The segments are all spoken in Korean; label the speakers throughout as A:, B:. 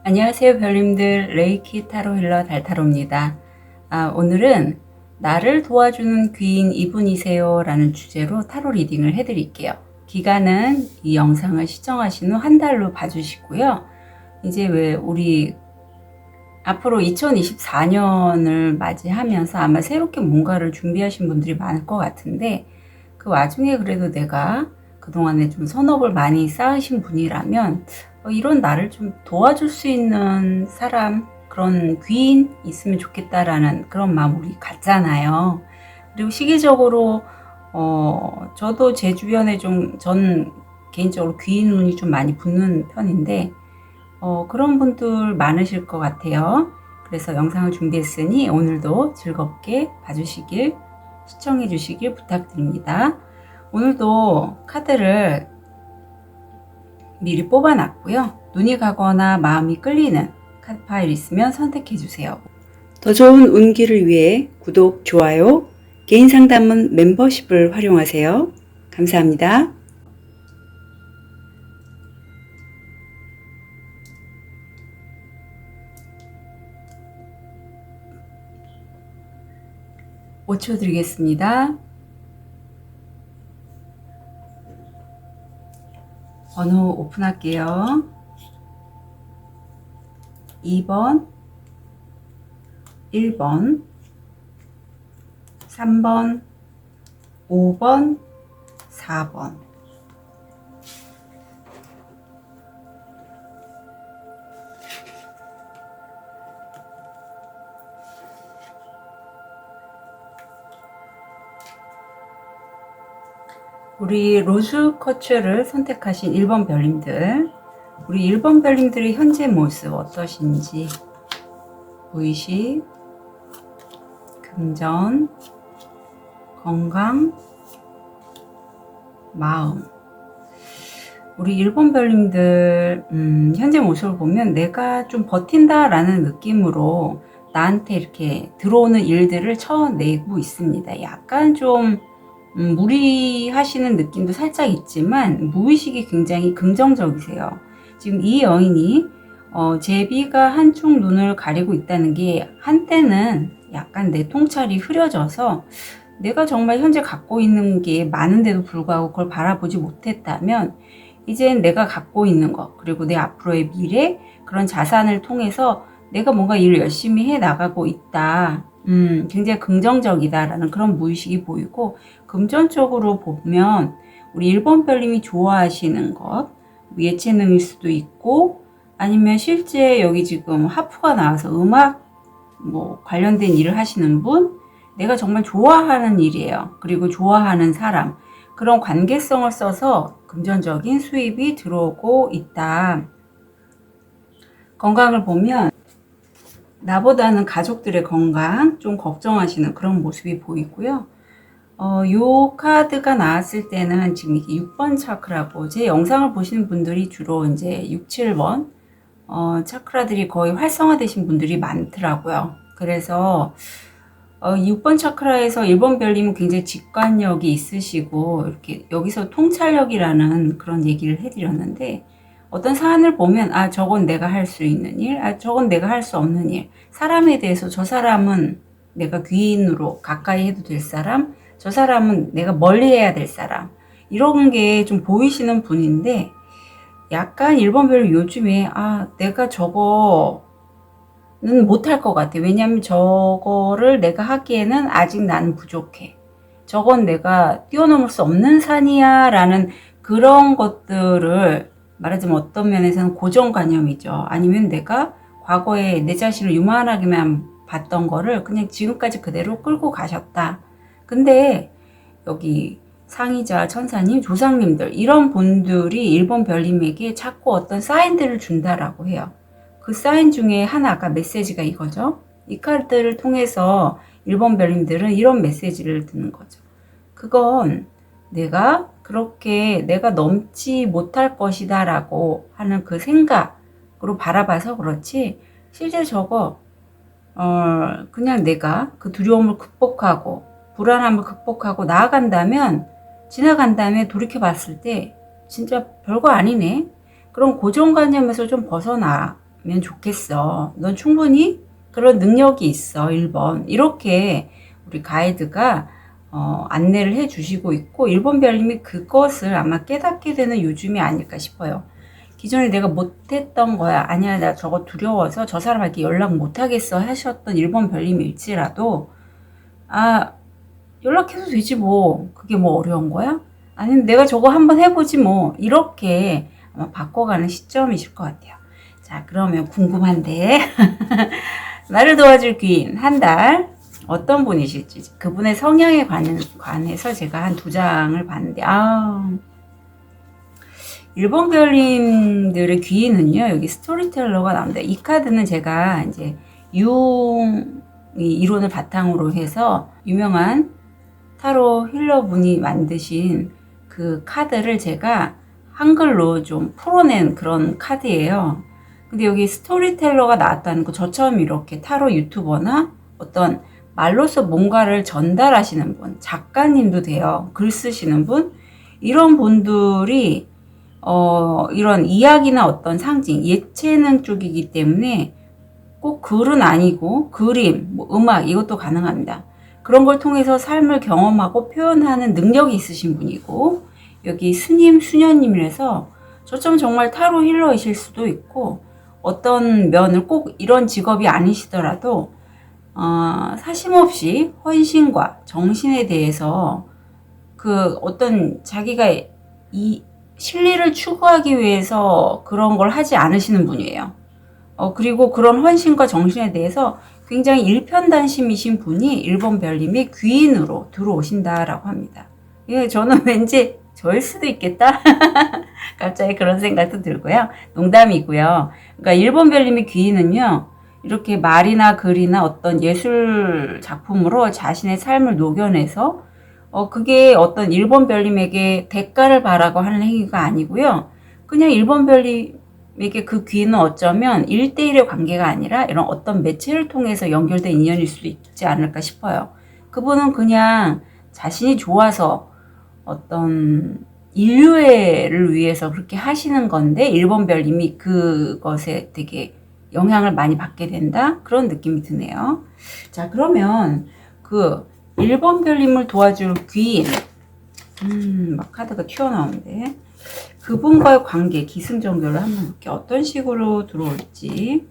A: 안녕하세요, 별님들. 레이키 타로 힐러 달타로입니다. 오늘은 나를 도와주는 귀인 이분이세요 라는 주제로 타로 리딩을 해드릴게요. 기간은 이 영상을 시청하신 후 한 달로 봐주시고요. 이제 왜 우리 앞으로 2024년을 맞이하면서 아마 새롭게 뭔가를 준비하신 분들이 많을 것 같은데, 그 와중에 그래도 내가 그동안에 좀 선업을 많이 쌓으신 분이라면 이런 나를 좀 도와줄 수 있는 사람, 그런 귀인 있으면 좋겠다라는 그런 마음 우리 갖잖아요. 그리고 시기적으로 저도 제 주변에 전 개인적으로 귀인 운이 좀 많이 붙는 편인데 그런 분들 많으실 것 같아요. 그래서 영상을 준비했으니 오늘도 즐겁게 봐주시길, 시청해 주시길 부탁드립니다. 오늘도 카드를 미리 뽑아놨고요. 눈이 가거나 마음이 끌리는 카드 파일 있으면 선택해 주세요. 더 좋은 운기를 위해 구독, 좋아요, 개인 상담은 멤버십을 활용하세요. 감사합니다. (5초) 드리겠습니다. 번호 오픈할게요. 2번, 1번, 3번, 5번, 4번. 우리 로즈 커츠를 선택하신 1번 별님들, 우리 1번 별님들의 현재 모습 어떠신지, 무의식, 금전, 건강, 마음. 우리 1번 별님들 현재 모습을 보면 내가 좀 버틴다라는 느낌으로 나한테 이렇게 들어오는 일들을 쳐내고 있습니다. 약간 좀 무리하시는 느낌도 살짝 있지만 무의식이 굉장히 긍정적이세요. 지금 이 여인이 제비가 한쪽 눈을 가리고 있다는 게 한때는 약간 내 통찰이 흐려져서 내가 정말 현재 갖고 있는 게 많은데도 불구하고 그걸 바라보지 못했다면 이젠 내가 갖고 있는 것, 그리고 내 앞으로의 미래, 그런 자산을 통해서 내가 뭔가 일을 열심히 해 나가고 있다. 굉장히 긍정적이다라는 그런 무의식이 보이고, 금전적으로 보면 우리 1번 별님이 좋아하시는 것, 예체능일 수도 있고, 아니면 실제 여기 지금 하프가 나와서 음악 관련된 일을 하시는 분, 내가 정말 좋아하는 일이에요. 그리고 좋아하는 사람, 그런 관계성을 써서 금전적인 수입이 들어오고 있다. 건강을 보면 나보다는 가족들의 건강 좀 걱정하시는 그런 모습이 보이고요. 요 카드가 나왔을 때는 지금 이게 6번 차크라고, 제 영상을 보시는 분들이 주로 이제 6, 7번 차크라들이 거의 활성화되신 분들이 많더라고요. 그래서 6번 차크라에서 1번 별님은 굉장히 직관력이 있으시고, 이렇게 여기서 통찰력이라는 그런 얘기를 해드렸는데, 어떤 사안을 보면 저건 내가 할 수 있는 일, 저건 내가 할 수 없는 일, 사람에 대해서 저 사람은 내가 귀인으로 가까이 해도 될 사람, 저 사람은 내가 멀리 해야 될 사람, 이런 게 좀 보이시는 분인데, 약간 1번 별님 요즘에 내가 저거는 못할 것 같아. 왜냐면 저거를 내가 하기에는 아직 나는 부족해. 저건 내가 뛰어넘을 수 없는 산이야 라는 그런 것들을 말하자면 어떤 면에서는 고정관념이죠. 아니면 내가 과거에 내 자신을 유만하게만 봤던 거를 그냥 지금까지 그대로 끌고 가셨다. 근데 여기 상의자, 천사님, 조상님들, 이런 분들이 1번 별님에게 자꾸 어떤 사인들을 준다라고 해요. 그 사인 중에 하나가 메시지가 이거죠. 이 카드를 통해서 1번 별님들은 이런 메시지를 듣는 거죠. 그건 내가 그렇게 내가 넘지 못할 것이다 라고 하는 그 생각으로 바라봐서 그렇지, 실제 저거 그냥 내가 그 두려움을 극복하고 불안함을 극복하고 나아간다면, 지나간 다음에 돌이켜 봤을 때 진짜 별거 아니네, 그런 고정관념에서 좀 벗어나 좋겠어. 넌 충분히 그런 능력이 있어. 1번. 이렇게 우리 가이드가 안내를 해 주시고 있고 1번 별님이 그것을 아마 깨닫게 되는 요즘이 아닐까 싶어요. 기존에 내가 못했던 거야. 아니야, 나 저거 두려워서 저 사람한테 연락 못하겠어 하셨던 1번 별님일지라도 아, 연락해도 되지 뭐. 그게 뭐 어려운 거야? 아니면 내가 저거 한번 해보지 뭐. 이렇게 아마 바꿔가는 시점이실 것 같아요. 자, 그러면 궁금한데 나를 도와줄 귀인 한 달 어떤 분이실지 그분의 성향에 관해서 제가 한 2장을 봤는데 1번 별님들의 귀인은요, 여기 스토리텔러가 나옵니다. 이 카드는 제가 이제 융 이론을 바탕으로 해서 유명한 타로 힐러 분이 만드신 그 카드를 제가 한글로 좀 풀어낸 그런 카드예요. 근데 여기 스토리텔러가 나왔다는 거, 저처럼 이렇게 타로 유튜버나 어떤 말로서 뭔가를 전달하시는 분, 작가님도 돼요. 글 쓰시는 분, 이런 분들이 이런 이야기나 어떤 상징, 예체능 쪽이기 때문에 꼭 글은 아니고 그림, 뭐 음악 이것도 가능합니다. 그런 걸 통해서 삶을 경험하고 표현하는 능력이 있으신 분이고, 여기 스님, 수녀님이라서 저점 정말 타로 힐러이실 수도 있고, 어떤 면을 꼭 이런 직업이 아니시더라도 사심없이 헌신과 정신에 대해서 그 어떤 자기가 이 실리를 추구하기 위해서 그런 걸 하지 않으시는 분이에요. 그리고 그런 헌신과 정신에 대해서 굉장히 일편단심이신 분이 1번 별님이 귀인으로 들어오신다라고 합니다. 예, 저는 왠지 저일 수도 있겠다. 갑자기 그런 생각도 들고요. 농담이고요. 그러니까 1번 별님이 귀인은요, 이렇게 말이나 글이나 어떤 예술 작품으로 자신의 삶을 녹여내서 그게 어떤 1번 별님에게 대가를 바라고 하는 행위가 아니고요. 그냥 1번 별님에게 그 귀는 어쩌면 1대1의 관계가 아니라 이런 어떤 매체를 통해서 연결된 인연일 수도 있지 않을까 싶어요. 그분은 그냥 자신이 좋아서 어떤 인류애를 위해서 그렇게 하시는 건데 1번 별님이 그것에 되게 영향을 많이 받게 된다? 그런 느낌이 드네요. 자, 그러면 그 1번 별님을 도와줄 귀인, 막 카드가 튀어나오는데 그분과의 관계, 기승전결을 한번 볼게요. 어떤 식으로 들어올지.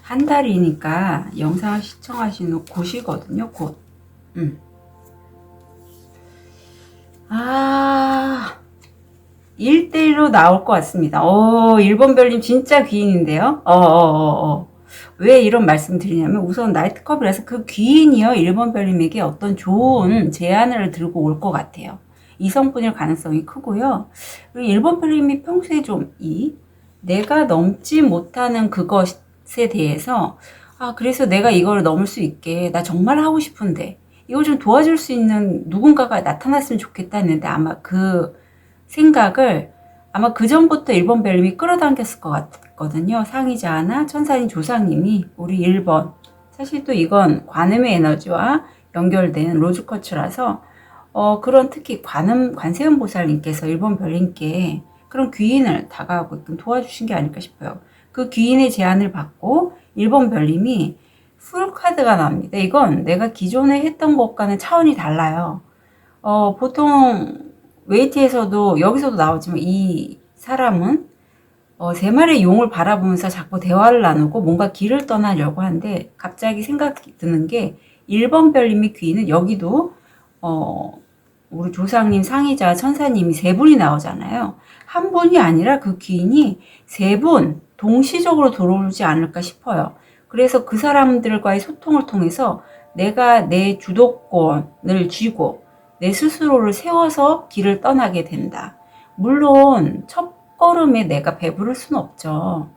A: 한 달이니까 영상을 시청하시는 곳이거든요. 곧. 1대1로 나올 것 같습니다. 1번 별님 진짜 귀인인데요. 왜 이런 말씀 드리냐면, 우선 나이트컵이라서 그 귀인이요, 1번 별님에게 어떤 좋은 제안을 들고 올 것 같아요. 이성분일 가능성이 크고요. 그리고 1번 별님이 평소에 좀 내가 넘지 못하는 그것에 대해서, 그래서 내가 이걸 넘을 수 있게, 나 정말 하고 싶은데, 이걸 좀 도와줄 수 있는 누군가가 나타났으면 좋겠다 했는데, 아마 그 생각을 아마 그 전부터 1번 별님이 끌어당겼을 것 같거든요. 상의자나 천사인 조상님이 우리 1번, 사실 또 이건 관음의 에너지와 연결된 로즈커츠라서 그런 특히 관세음 보살님께서 1번 별님께 그런 귀인을 다가가고 도와주신 게 아닐까 싶어요. 그 귀인의 제안을 받고 1번 별님이 풀 카드가 나옵니다. 이건 내가 기존에 했던 것과는 차원이 달라요. 보통 웨이트에서도 여기서도 나오지만 이 사람은 3마리의 용을 바라보면서 자꾸 대화를 나누고 뭔가 길을 떠나려고 하는데, 갑자기 생각이 드는 게 1번 별님이 귀인은 여기도 우리 조상님, 상의자, 천사님이 3분이 나오잖아요. 한 분이 아니라 그 귀인이 3분 동시적으로 들어오지 않을까 싶어요. 그래서 그 사람들과의 소통을 통해서 내가 내 주도권을 쥐고 내 스스로를 세워서 길을 떠나게 된다. 물론 첫 걸음에 내가 배부를 수는 없죠.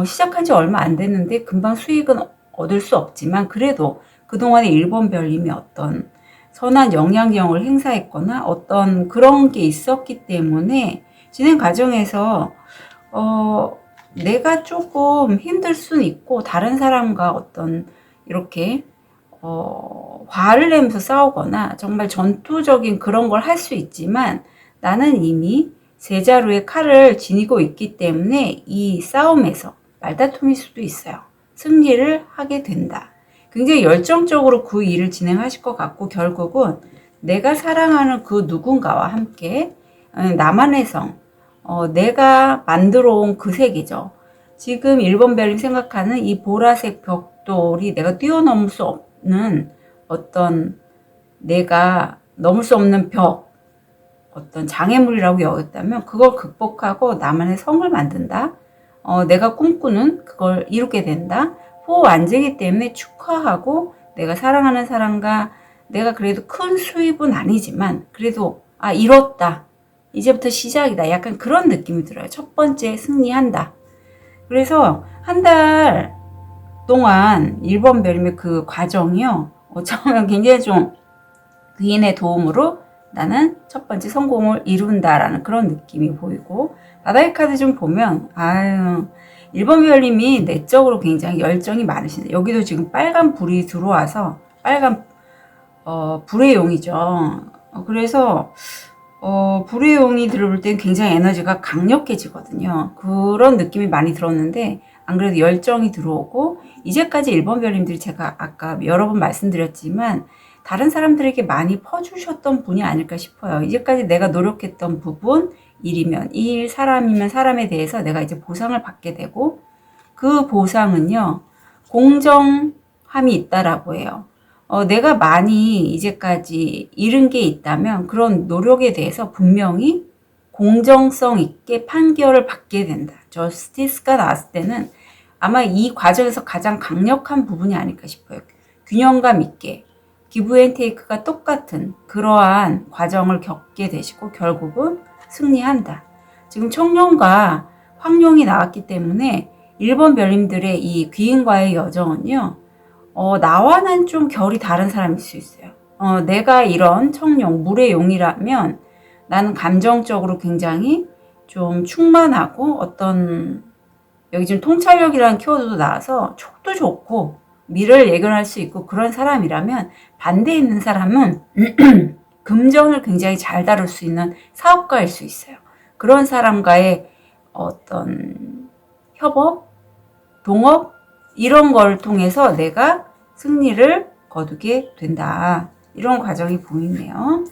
A: 시작한 지 얼마 안 됐는데 금방 수익은 얻을 수 없지만, 그래도 그동안에 1번 별님이 어떤 선한 영향력을 행사했거나 어떤 그런 게 있었기 때문에 진행 과정에서 내가 조금 힘들 수는 있고, 다른 사람과 어떤 이렇게 화를 내면서 싸우거나 정말 전투적인 그런 걸 할 수 있지만, 나는 이미 제자루에 칼을 지니고 있기 때문에 이 싸움에서 말다툼일 수도 있어요. 승리를 하게 된다. 굉장히 열정적으로 그 일을 진행하실 것 같고 결국은 내가 사랑하는 그 누군가와 함께 나만의 성, 내가 만들어 온 그 색이죠. 지금 1번 별님 생각하는 이 보라색 벽돌이 내가 뛰어넘을 수 없는 어떤 내가 넘을 수 없는 벽, 어떤 장애물이라고 여겼다면 그걸 극복하고 나만의 성을 만든다. 내가 꿈꾸는 그걸 이루게 된다. 포완제이기 때문에 축하하고 내가 사랑하는 사람과 내가 그래도 큰 수입은 아니지만 그래도 이뤘다. 이제부터 시작이다. 약간 그런 느낌이 들어요. 첫 번째 승리한다. 그래서 한 달 동안 1번 별님의 그 과정이요. 어쩌면 굉장히 좀 귀인의 도움으로 나는 첫 번째 성공을 이룬다라는 그런 느낌이 보이고 바다의 카드 좀 보면 1번 별님이 내적으로 굉장히 열정이 많으신데 여기도 지금 빨간 불이 들어와서 빨간 불의 용이죠. 그래서 불의 용이 들어올 땐 굉장히 에너지가 강력해지거든요. 그런 느낌이 많이 들었는데 안 그래도 열정이 들어오고 이제까지 1번 별님들이 제가 아까 여러 번 말씀드렸지만 다른 사람들에게 많이 퍼주셨던 분이 아닐까 싶어요. 이제까지 내가 노력했던 부분, 일이면 일, 사람이면 사람에 대해서 내가 이제 보상을 받게 되고 그 보상은요, 공정함이 있다라고 해요. 내가 많이 이제까지 잃은 게 있다면 그런 노력에 대해서 분명히 공정성 있게 판결을 받게 된다. 저스티스가 나왔을 때는 아마 이 과정에서 가장 강력한 부분이 아닐까 싶어요. 균형감 있게 기브 앤 테이크가 똑같은 그러한 과정을 겪게 되시고 결국은 승리한다. 지금 청룡과 황룡이 나왔기 때문에 1번 별님들의 이 귀인과의 여정은요. 나와는 좀 결이 다른 사람일 수 있어요. 내가 이런 청룡, 물의 용이라면 나는 감정적으로 굉장히 좀 충만하고 어떤 여기 지금 통찰력이라는 키워드도 나와서 촉도 좋고 미래를 예견할 수 있고 그런 사람이라면 반대에 있는 사람은 금전을 굉장히 잘 다룰 수 있는 사업가일 수 있어요. 그런 사람과의 어떤 협업, 동업 이런 걸 통해서 내가 승리를 거두게 된다. 이런 과정이 보이네요.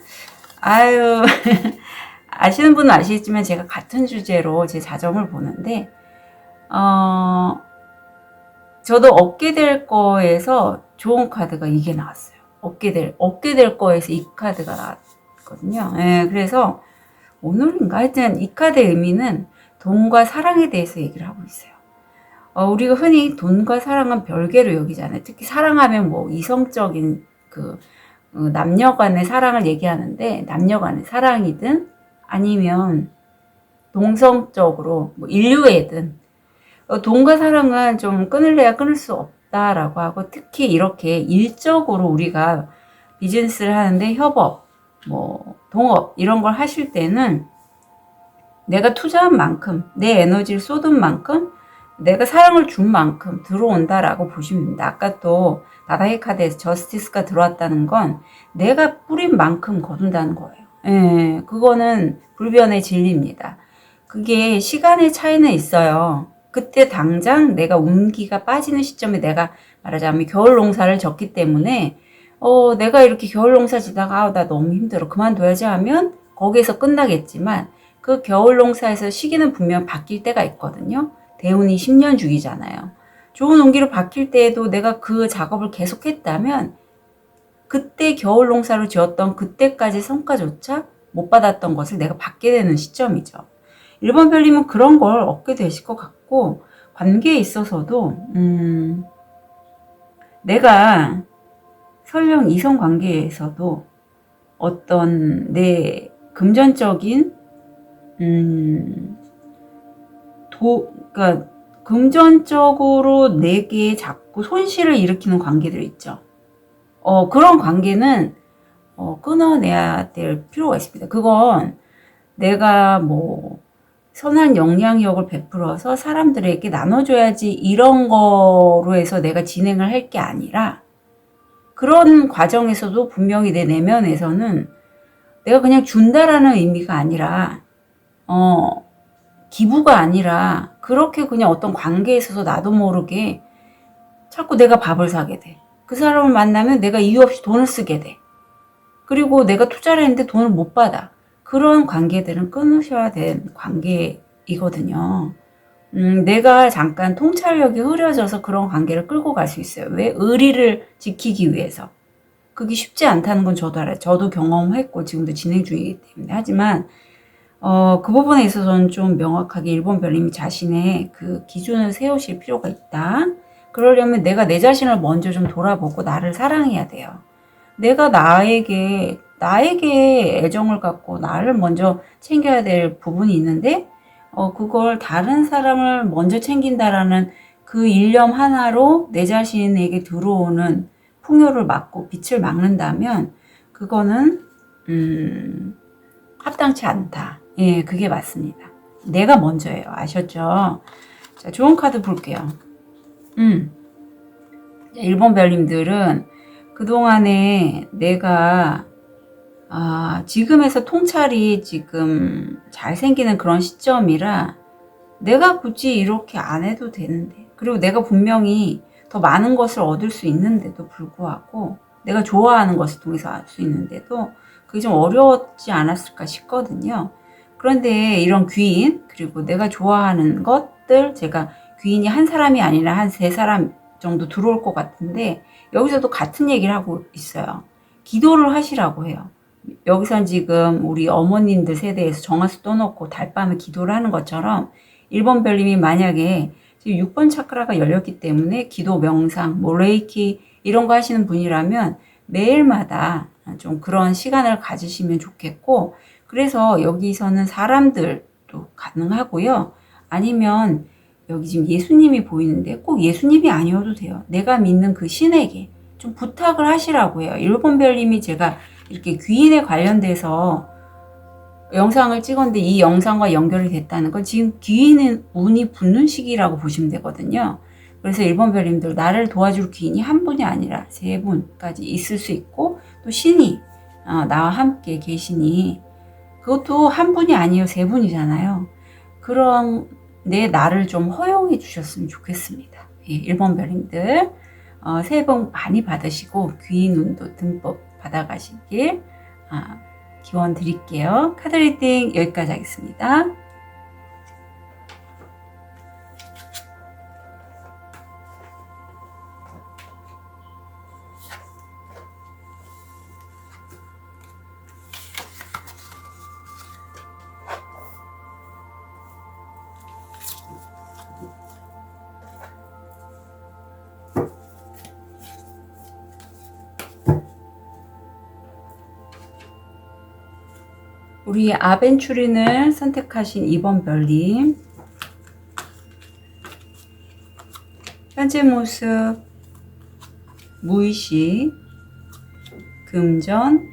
A: 아시는 분은 아시겠지만 제가 같은 주제로 제 자점을 보는데 저도 얻게 될 거에서 좋은 카드가 이게 나왔어요. 얻게 될 거에서 이 카드가 나왔거든요. 그래서 오늘인가 하여튼 이 카드의 의미는 돈과 사랑에 대해서 얘기를 하고 있어요. 우리가 흔히 돈과 사랑은 별개로 여기잖아요. 특히 사랑하면 뭐 이성적인 남녀 간의 사랑을 얘기하는데 남녀 간의 사랑이든 아니면 동성적으로 뭐 인류애든 돈과 사랑은 좀 끊을래야 끊을 수 없다라고 하고 특히 이렇게 일적으로 우리가 비즈니스를 하는데 협업, 뭐 동업 이런 걸 하실 때는 내가 투자한 만큼 내 에너지를 쏟은 만큼 내가 사랑을 준 만큼 들어온다라고 보시면 됩니다. 아까 또 나다의 카드에서 저스티스가 들어왔다는 건 내가 뿌린 만큼 거둔다는 거예요. 그거는 불변의 진리입니다. 그게 시간의 차이는 있어요. 그때 당장 내가 운기가 빠지는 시점에 내가 말하자면 겨울 농사를 졌기 때문에 내가 이렇게 겨울 농사 지다가 나 너무 힘들어 그만둬야지 하면 거기에서 끝나겠지만 그 겨울 농사에서 시기는 분명 바뀔 때가 있거든요. 대운이 10년 주기잖아요. 좋은 운기로 바뀔 때에도 내가 그 작업을 계속했다면 그때 겨울 농사를 지었던 그때까지 성과조차 못 받았던 것을 내가 받게 되는 시점이죠. 1번 별님은 그런 걸 얻게 되실 것 같고 관계에 있어서도 내가 설령 이성 관계에서도 어떤 내 금전적인 그러니까 금전적으로 내게 자꾸 손실을 일으키는 관계들 있죠. 그런 관계는 끊어내야 될 필요가 있습니다. 그건 내가 뭐 선한 영향력을 베풀어서 사람들에게 나눠줘야지 이런 거로 해서 내가 진행을 할 게 아니라 그런 과정에서도 분명히 내 내면에서는 내가 그냥 준다라는 의미가 아니라 기부가 아니라 그렇게 그냥 어떤 관계에 있어서 나도 모르게 자꾸 내가 밥을 사게 돼. 그 사람을 만나면 내가 이유 없이 돈을 쓰게 돼. 그리고 내가 투자를 했는데 돈을 못 받아. 그런 관계들은 끊으셔야 되는 관계이거든요. 내가 잠깐 통찰력이 흐려져서 그런 관계를 끌고 갈 수 있어요. 왜? 의리를 지키기 위해서. 그게 쉽지 않다는 건 저도 알아요. 저도 경험했고 지금도 진행 중이기 때문에. 하지만 그 부분에 있어서는 좀 명확하게 일본 별님이 자신의 그 기준을 세우실 필요가 있다. 그러려면 내가 내 자신을 먼저 좀 돌아보고 나를 사랑해야 돼요. 내가 나에게 애정을 갖고 나를 먼저 챙겨야 될 부분이 있는데 그걸 다른 사람을 먼저 챙긴다라는 그 일념 하나로 내 자신에게 들어오는 풍요를 막고 빛을 막는다면 그거는 합당치 않다. 예, 그게 맞습니다. 내가 먼저예요. 아셨죠? 자, 좋은 카드 볼게요. 일본 별님들은 그동안에 내가 지금에서 통찰이 지금 잘 생기는 그런 시점이라 내가 굳이 이렇게 안 해도 되는데, 그리고 내가 분명히 더 많은 것을 얻을 수 있는데도 불구하고 내가 좋아하는 것을 통해서 알 수 있는데도 그게 좀 어려웠지 않았을까 싶거든요. 그런데 이런 귀인, 그리고 내가 좋아하는 것들, 제가 귀인이 한 사람이 아니라 한 3사람 정도 들어올 것 같은데 여기서도 같은 얘기를 하고 있어요. 기도를 하시라고 해요. 여기선 지금 우리 어머님들 세대에서 정화수 떠놓고 달밤에 기도를 하는 것처럼 일본 별님이 만약에 지금 6번 차크라가 열렸기 때문에 기도, 명상, 레이키 이런 거 하시는 분이라면 매일마다 좀 그런 시간을 가지시면 좋겠고, 그래서 여기서는 사람들도 가능하고요. 아니면 여기 지금 예수님이 보이는데 꼭 예수님이 아니어도 돼요. 내가 믿는 그 신에게 좀 부탁을 하시라고 해요. 일본 별님이 제가 이렇게 귀인에 관련돼서 영상을 찍었는데 이 영상과 연결이 됐다는 건 지금 귀인은 운이 붙는 시기라고 보시면 되거든요. 그래서 일본 별님들 나를 도와줄 귀인이 한 분이 아니라 3분까지 있을 수 있고, 또 신이 나와 함께 계시니 그것도 한 분이 아니에요. 3분이잖아요. 그런 나를 좀 허용해 주셨으면 좋겠습니다. 예, 일본 별님들 새해 복 많이 받으시고 귀인 운도 듬뿍 받아가시길 기원 드릴게요. 카드 리딩 여기까지 하겠습니다. 우리 아벤추린을 선택하신 2번 별님, 현재 모습, 무의식, 금전,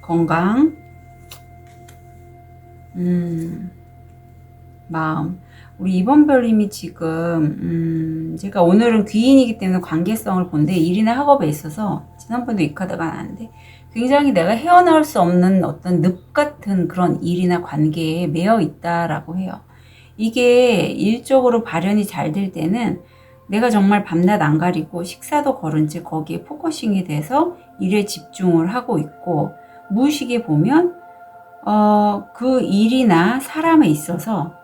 A: 건강, 마음. 우리 2번 별님이 지금 제가 오늘은 귀인이기 때문에 관계성을 본데 일이나 학업에 있어서 지난번도 이 카드가 나왔는데 굉장히 내가 헤어나올 수 없는 어떤 늪 같은 그런 일이나 관계에 매여 있다라고 해요. 이게 일적으로 발현이 잘 될 때는 내가 정말 밤낮 안 가리고 식사도 거른 채 거기에 포커싱이 돼서 일에 집중을 하고 있고, 무의식에 보면 그 일이나 사람에 있어서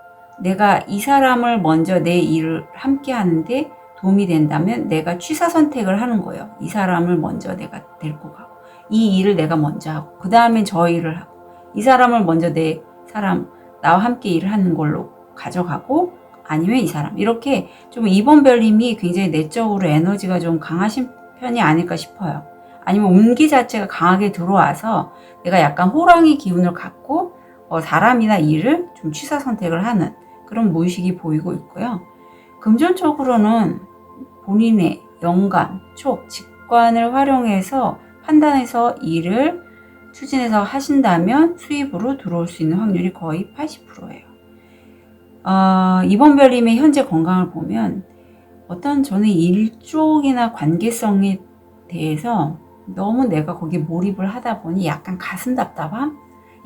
A: 내가 이 사람을 먼저 내 일을 함께 하는데 도움이 된다면 내가 취사 선택을 하는 거예요. 이 사람을 먼저 내가 데리고 가고 이 일을 내가 먼저 하고 그 다음에 저 일을 하고 이 사람을 먼저 나와 함께 일을 하는 걸로 가져가고, 아니면 이 사람, 이렇게 좀 2번 별님이 굉장히 내적으로 에너지가 좀 강하신 편이 아닐까 싶어요. 아니면 운기 자체가 강하게 들어와서 내가 약간 호랑이 기운을 갖고 사람이나 일을 좀 취사 선택을 하는 그런 무의식이 보이고 있고요. 금전적으로는 본인의 영감, 촉, 직관을 활용해서 판단해서 일을 추진해서 하신다면 수입으로 들어올 수 있는 확률이 거의 80%예요. 이번 별님의 현재 건강을 보면 저는 일쪽이나 관계성에 대해서 너무 내가 거기에 몰입을 하다 보니 약간 가슴 답답함?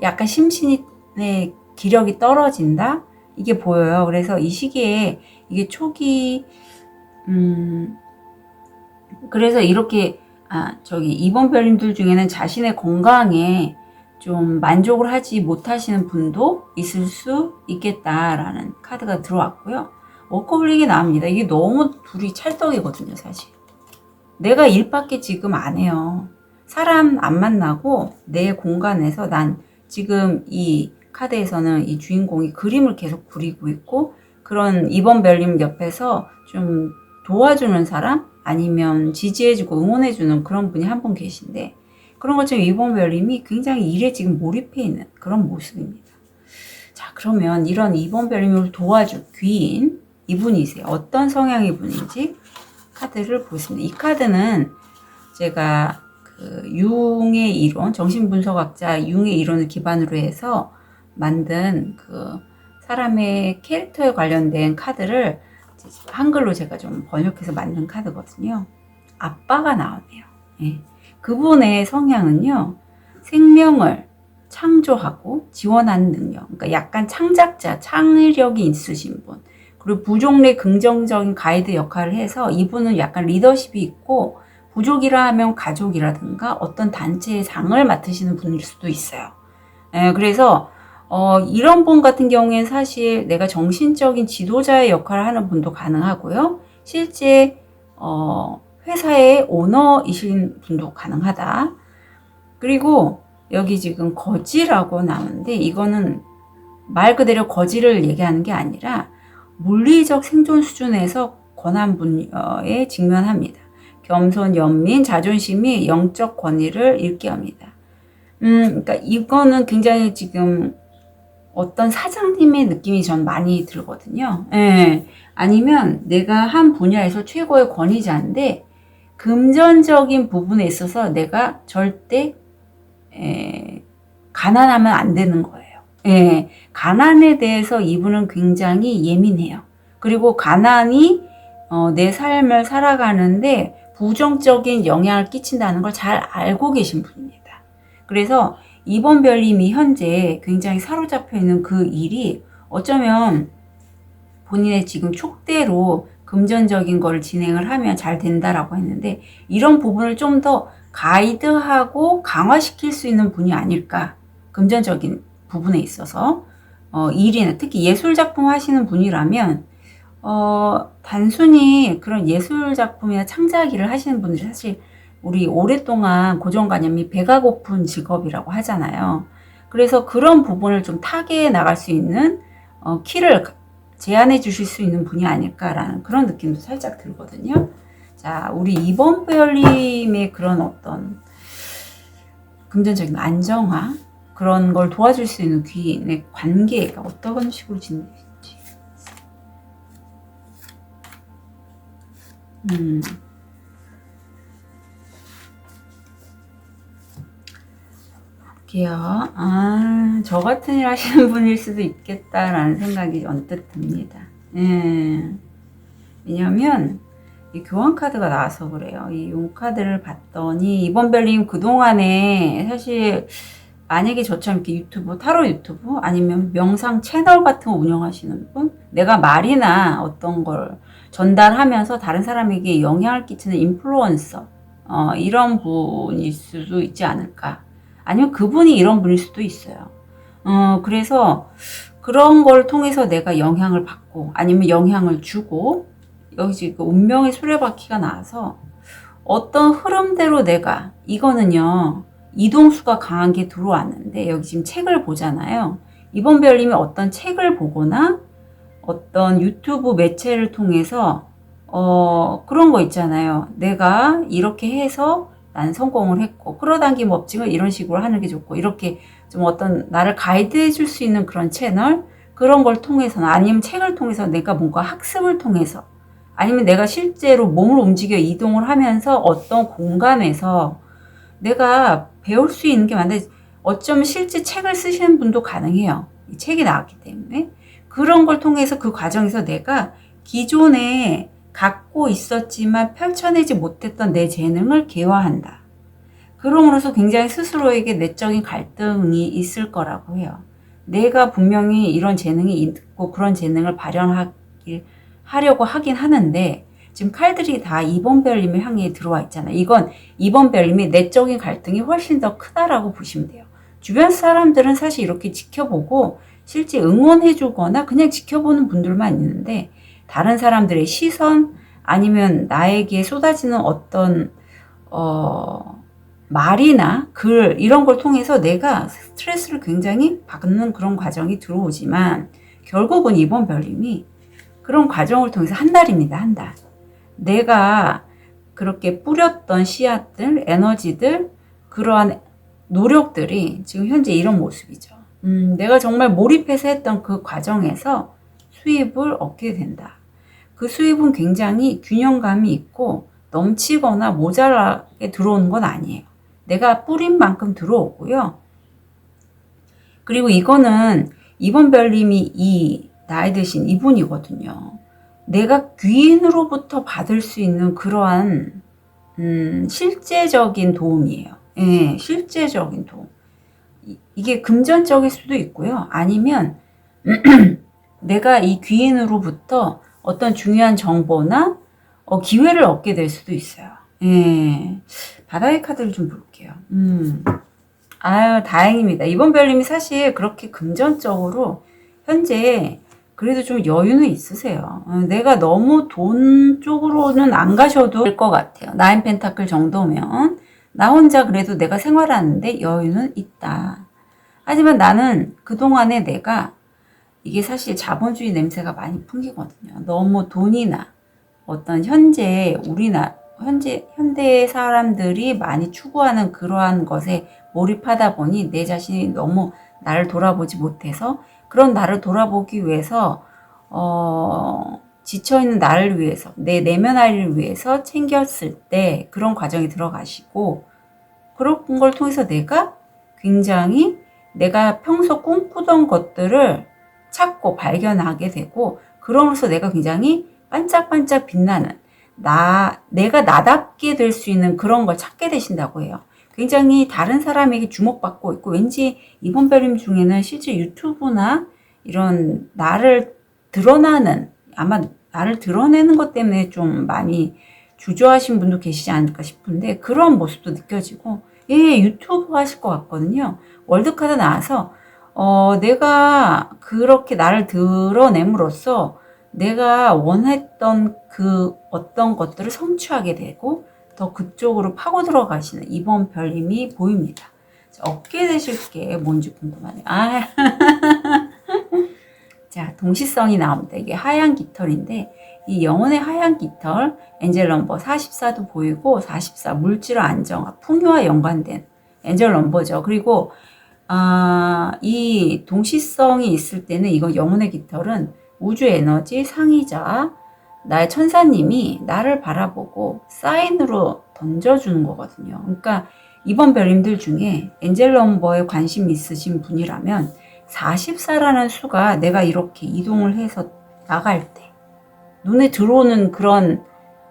A: 약간 심신이 기력이 떨어진다? 이게 보여요. 그래서 이 시기에 이게 초기, 그래서 이렇게, 이번 별님들 중에는 자신의 건강에 좀 만족을 하지 못하시는 분도 있을 수 있겠다라는 카드가 들어왔고요. 워커홀릭이 나옵니다. 이게 너무 둘이 찰떡이거든요, 사실. 내가 일밖에 지금 안 해요. 사람 안 만나고 내 공간에서 난 지금 이 카드에서는 이 주인공이 그림을 계속 그리고 있고, 그런 이번 별님 옆에서 좀 도와주는 사람 아니면 지지해주고 응원해주는 그런 분이 한 분 계신데, 그런 것처럼 이번 별님이 굉장히 일에 지금 몰입해 있는 그런 모습입니다. 자, 그러면 이런 이번 별님을 도와줄 귀인 이분이세요. 어떤 성향의 분인지 카드를 보겠습니다. 이 카드는 제가 그 융의 이론, 정신분석학자 융의 이론을 기반으로 해서 만든 그 사람의 캐릭터에 관련된 카드를 한글로 제가 좀 번역해서 만든 카드거든요. 아빠가 나오네요. 예. 그분의 성향은요, 생명을 창조하고 지원하는 능력, 그러니까 약간 창작자, 창의력이 있으신 분, 그리고 부족내 긍정적인 가이드 역할을 해서 이분은 약간 리더십이 있고, 부족이라 하면 가족이라든가 어떤 단체의 장을 맡으시는 분일 수도 있어요. 그래서 이런 분 같은 경우에는 사실 내가 정신적인 지도자의 역할을 하는 분도 가능하고요. 실제 회사의 오너이신 분도 가능하다. 그리고 여기 지금 거지라고 나오는데, 이거는 말 그대로 거지를 얘기하는 게 아니라 물리적 생존 수준에서 권한 분야에 직면합니다. 겸손, 연민, 자존심이 영적 권위를 잃게 합니다. 그러니까 이거는 굉장히 지금 어떤 사장님의 느낌이 전 많이 들거든요. 예. 아니면 내가 한 분야에서 최고의 권위자인데 금전적인 부분에 있어서 내가 절대 가난하면 안 되는 거예요. 예. 가난에 대해서 이분은 굉장히 예민해요. 그리고 가난이 내 삶을 살아가는데 부정적인 영향을 끼친다는 걸 잘 알고 계신 분입니다. 그래서 이번 별님이 현재 굉장히 사로잡혀 있는 그 일이 어쩌면 본인의 지금 촉대로 금전적인 거를 진행을 하면 잘 된다라고 했는데, 이런 부분을 좀 더 가이드하고 강화시킬 수 있는 분이 아닐까. 금전적인 부분에 있어서 일이나 특히 예술작품 하시는 분이라면 단순히 그런 예술작품이나 창작 일을 하시는 분들이 사실 우리 오랫동안 고정관념이 배가 고픈 직업이라고 하잖아요. 그래서 그런 부분을 좀 타개해 나갈 수 있는 키를 제안해 주실 수 있는 분이 아닐까라는 그런 느낌도 살짝 들거든요. 자, 우리 이번 별님의 그런 어떤 금전적인 안정화, 그런 걸 도와줄 수 있는 귀인의 관계가 어떤 식으로 진행될지. 볼게요. 저 같은 일 하시는 분일 수도 있겠다라는 생각이 언뜻 듭니다. 왜냐면 이 교환 카드가 나와서 그래요. 이 용 카드를 봤더니 이번 별님 그동안에 사실 만약에 저처럼 이렇게 유튜브, 타로 유튜브 아니면 명상 채널 같은 거 운영하시는 분, 내가 말이나 어떤 걸 전달하면서 다른 사람에게 영향을 끼치는 인플루언서, 이런 분일 수도 있지 않을까. 아니면 그분이 이런 분일 수도 있어요. 그래서 그런 걸 통해서 내가 영향을 받고 아니면 영향을 주고, 여기 지금 운명의 수레바퀴가 나와서 어떤 흐름대로 내가, 이거는요 이동수가 강한 게 들어왔는데, 여기 지금 책을 보잖아요. 이번 별님이 어떤 책을 보거나 어떤 유튜브 매체를 통해서 그런 거 있잖아요. 내가 이렇게 해서 난 성공을 했고, 끌어당김 법칙을 이런 식으로 하는 게 좋고, 이렇게 좀 어떤 나를 가이드해 줄 수 있는 그런 채널, 그런 걸 통해서나 아니면 책을 통해서 내가 뭔가 학습을 통해서, 아니면 내가 실제로 몸을 움직여 이동을 하면서 어떤 공간에서 내가 배울 수 있는 게 많은데, 어쩌면 실제 책을 쓰시는 분도 가능해요. 이 책이 나왔기 때문에. 그런 걸 통해서 그 과정에서 내가 기존에 갖고 있었지만 펼쳐내지 못했던 내 재능을 개화한다. 그럼으로써 굉장히 스스로에게 내적인 갈등이 있을 거라고 해요. 내가 분명히 이런 재능이 있고 그런 재능을 하려고 하긴 하는데 지금 칼들이 다 2번 별님을 향해 들어와 있잖아요. 이건 2번 별님이 내적인 갈등이 훨씬 더 크다라고 보시면 돼요. 주변 사람들은 사실 이렇게 지켜보고 실제 응원해주거나 그냥 지켜보는 분들만 있는데 다른 사람들의 시선 아니면 나에게 쏟아지는 어떤 말이나 글 이런 걸 통해서 내가 스트레스를 굉장히 받는 그런 과정이 들어오지만 결국은 이번 별님이 그런 과정을 통해서 한 달입니다. 한 달. 내가 그렇게 뿌렸던 씨앗들, 에너지들, 그러한 노력들이 지금 현재 이런 모습이죠. 내가 정말 몰입해서 했던 그 과정에서 수입을 얻게 된다. 그 수입은 굉장히 균형감이 있고 넘치거나 모자라게 들어오는 건 아니에요. 내가 뿌린 만큼 들어오고요. 그리고 이거는 이번 별님이 이 나이 드신 이분이거든요. 내가 귀인으로부터 받을 수 있는 그러한 실제적인 도움이에요. 예, 실제적인 도움. 이게 금전적일 수도 있고요. 아니면 내가 이 귀인으로부터 어떤 중요한 정보나 기회를 얻게 될 수도 있어요. 예, 바닥의 카드를 좀 볼게요. 아유, 다행입니다. 이번 별님이 사실 그렇게 금전적으로 현재 그래도 좀 여유는 있으세요. 내가 너무 돈 쪽으로는 안 가셔도 될 것 같아요. 나인 펜타클 정도면 나 혼자 그래도 내가 생활하는데 여유는 있다. 하지만 나는 그동안에 내가 이게 사실 자본주의 냄새가 많이 풍기거든요. 너무 돈이나 어떤 현재 현대 사람들이 많이 추구하는 그러한 것에 몰입하다 보니 내 자신이 너무 나를 돌아보지 못해서 그런 나를 돌아보기 위해서 지쳐있는 나를 위해서 내 내면 아이를 위해서 챙겼을 때 그런 과정에 들어가시고 그런 걸 통해서 내가 굉장히 내가 평소 꿈꾸던 것들을 찾고 발견하게 되고 그러면서 내가 굉장히 반짝반짝 빛나는 내가 나답게 될 수 있는 그런 걸 찾게 되신다고 해요. 굉장히 다른 사람에게 주목받고 있고 왠지 이번 별님 중에는 실제 유튜브나 이런 나를 드러나는 아마 나를 드러내는 것 때문에 좀 많이 주저하신 분도 계시지 않을까 싶은데 그런 모습도 느껴지고 예 유튜브 하실 것 같거든요. 월드카드 나와서 내가 그렇게 나를 드러냄으로써 내가 원했던 그 어떤 것들을 성취하게 되고 더 그쪽으로 파고 들어가시는 이번 별님이 보입니다. 얻게 되실 게 뭔지 궁금하네요. 자, 동시성이 나옵니다. 이게 하얀 깃털인데 이 영혼의 하얀 깃털 엔젤 넘버 44도 보이고 44 물질화 안정화 풍요와 연관된 엔젤 넘버죠. 그리고 이 동시성이 있을 때는 이거 영혼의 깃털은 우주 에너지 상이자 나의 천사님이 나를 바라보고 사인으로 던져주는 거거든요. 그러니까 이번 별님들 중에 엔젤 넘버에 관심 있으신 분이라면 44라는 수가 내가 이렇게 이동을 해서 나갈 때 눈에 들어오는 그런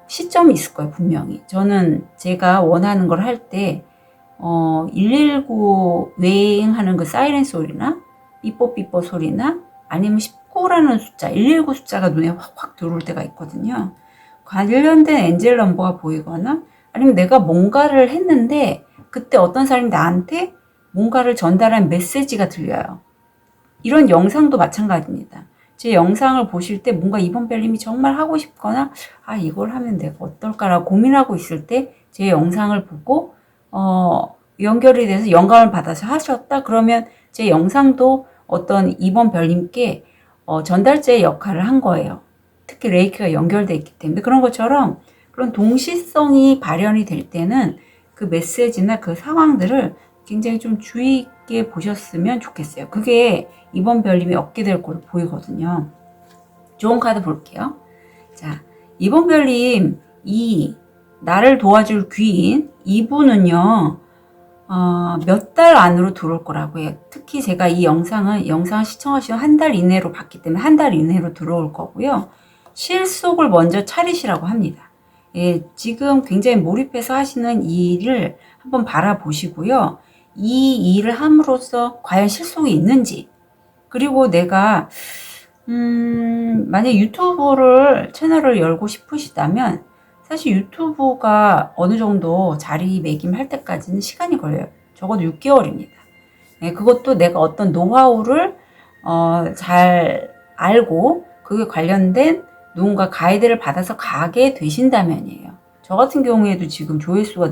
A: 시점이 있을 거예요. 분명히. 저는 제가 원하는 걸 할 때 119 웨잉하는 그 사이렌 소리나 삐뽀삐뽀 소리나 아니면 19라는 숫자 119 숫자가 눈에 확확 들어올 때가 있거든요. 관련된 엔젤 넘버가 보이거나 아니면 내가 뭔가를 했는데 그때 어떤 사람이 나한테 뭔가를 전달한 메시지가 들려요. 이런 영상도 마찬가지입니다. 제 영상을 보실 때 뭔가 이번 별님이 정말 하고 싶거나 이걸 하면 내가 어떨까라고 고민하고 있을 때 제 영상을 보고 연결이 돼서 영감을 받아서 하셨다 그러면 제 영상도 어떤 이번 별님께 전달자의 역할을 한 거예요. 특히 레이키가 연결되어 있기 때문에 그런 것처럼 그런 동시성이 발현이 될 때는 그 메시지나 그 상황들을 굉장히 좀 주의 있게 보셨으면 좋겠어요. 그게 이번 별님이 얻게 될 걸로 보이거든요. 좋은 카드 볼게요. 자, 이번 별님 이 나를 도와줄 귀인 이분은요 몇 달 안으로 들어올 거라고 해요. 특히 제가 이 영상을 시청하시면 한 달 이내로 봤기 때문에 한 달 이내로 들어올 거고요. 실속을 먼저 차리시라고 합니다. 예, 지금 굉장히 몰입해서 하시는 일을 한번 바라보시고요. 이 일을 함으로써 과연 실속이 있는지 그리고 내가 만약 채널을 열고 싶으시다면 사실 유튜브가 어느 정도 자리매김할 때까지는 시간이 걸려요. 적어도 6개월입니다. 네, 그것도 내가 어떤 노하우를 잘 알고 그게 관련된 누군가 가이드를 받아서 가게 되신다면이에요. 저 같은 경우에도 지금 조회수가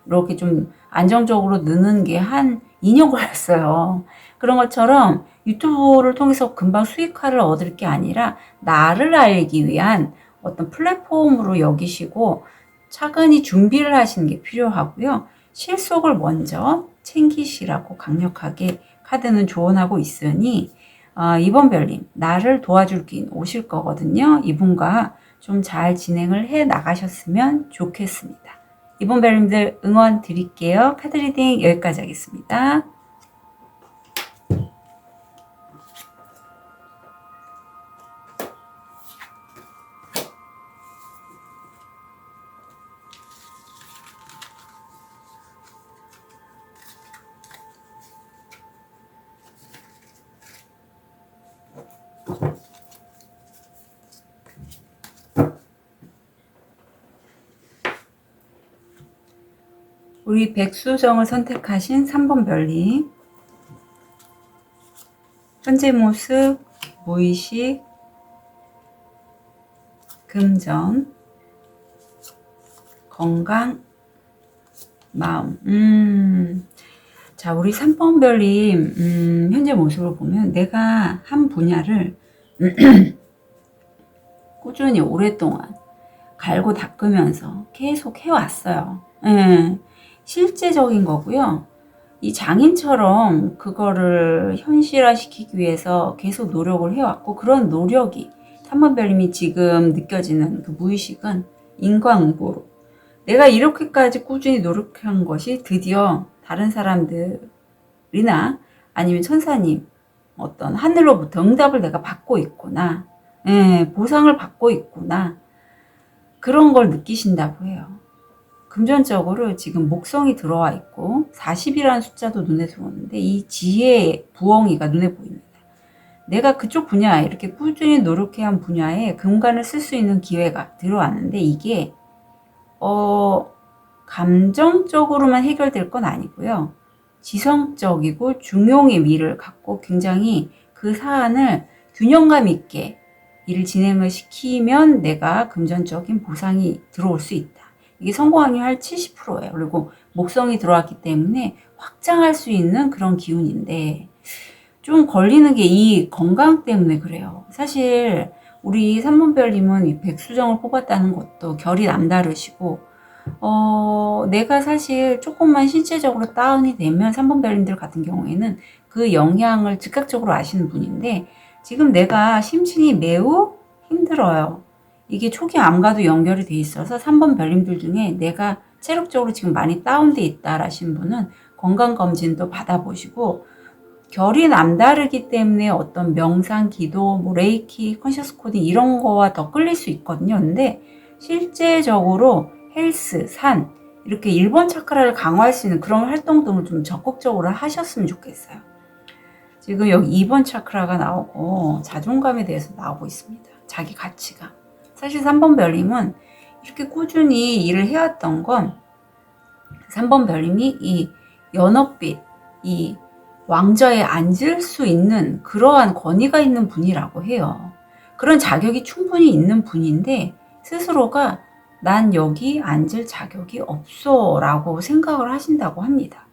A: 이렇게 좀 안정적으로 느는 게 한 2년 걸렸어요. 그런 것처럼 유튜브를 통해서 금방 수익화를 얻을 게 아니라 나를 알기 위한 어떤 플랫폼으로 여기시고 차근히 준비를 하시는 게 필요하고요. 실속을 먼저 챙기시라고 강력하게 카드는 조언하고 있으니 이번 별님 나를 도와줄 긴 오실 거거든요. 이분과 좀 잘 진행을 해 나가셨으면 좋겠습니다. 이번 별님들 응원 드릴게요. 카드 리딩 여기까지 하겠습니다. 우리 백수정을 선택하신 3번 별님, 현재 모습, 무의식, 금전, 건강, 마음. 자, 우리 3번 별님, 현재 모습을 보면 내가 한 분야를 꾸준히 오랫동안 갈고 닦으면서 계속 해왔어요. 예, 실제적인 거고요. 이 장인처럼 그거를 현실화시키기 위해서 계속 노력을 해왔고, 그런 노력이 3번 별님이 지금 느껴지는 그 무의식은 인과응보로 내가 이렇게까지 꾸준히 노력한 것이 드디어 다른 사람들이나 아니면 천사님 어떤 하늘로부터 응답을 내가 받고 있구나, 보상을 받고 있구나, 그런 걸 느끼신다고 해요. 금전적으로 지금 목성이 들어와 있고 40이라는 숫자도 눈에 들어오는데 이 지혜의 부엉이가 눈에 보입니다. 내가 그쪽 분야에 이렇게 꾸준히 노력해 한 분야에 금관을 쓸 수 있는 기회가 들어왔는데 이게 감정적으로만 해결될 건 아니고요. 지성적이고 중용의 미를 갖고 굉장히 그 사안을 균형감 있게 일을 진행을 시키면 내가 금전적인 보상이 들어올 수 있다. 이게 성공 확률 한 70%예요. 그리고 목성이 들어왔기 때문에 확장할 수 있는 그런 기운인데 좀 걸리는 게 이 건강 때문에 그래요. 사실 우리 3번 별님은 이 백수정을 뽑았다는 것도 결이 남다르시고 내가 사실 조금만 신체적으로 다운이 되면 3번 별님들 같은 경우에는 그 영향을 즉각적으로 아시는 분인데 지금 내가 심신이 매우 힘들어요. 이게 초기 암과도 연결이 돼 있어서 3번 별님들 중에 내가 체력적으로 지금 많이 다운돼 있다라신 분은 건강검진도 받아보시고 결이 남다르기 때문에 어떤 명상, 기도, 뭐 레이키, 컨셔스 코딩 이런 거와 더 끌릴 수 있거든요. 근데 실제적으로 헬스, 산 이렇게 1번 차크라를 강화할 수 있는 그런 활동 등을 좀 적극적으로 하셨으면 좋겠어요. 지금 여기 2번 차크라가 나오고 자존감에 대해서 나오고 있습니다. 자기 가치감. 사실 3번 별님은 이렇게 꾸준히 일을 해왔던 건 3번 별님이 이 연어빛, 이 왕좌에 앉을 수 있는 그러한 권위가 있는 분이라고 해요. 그런 자격이 충분히 있는 분인데 스스로가 난 여기 앉을 자격이 없어 라고 생각을 하신다고 합니다.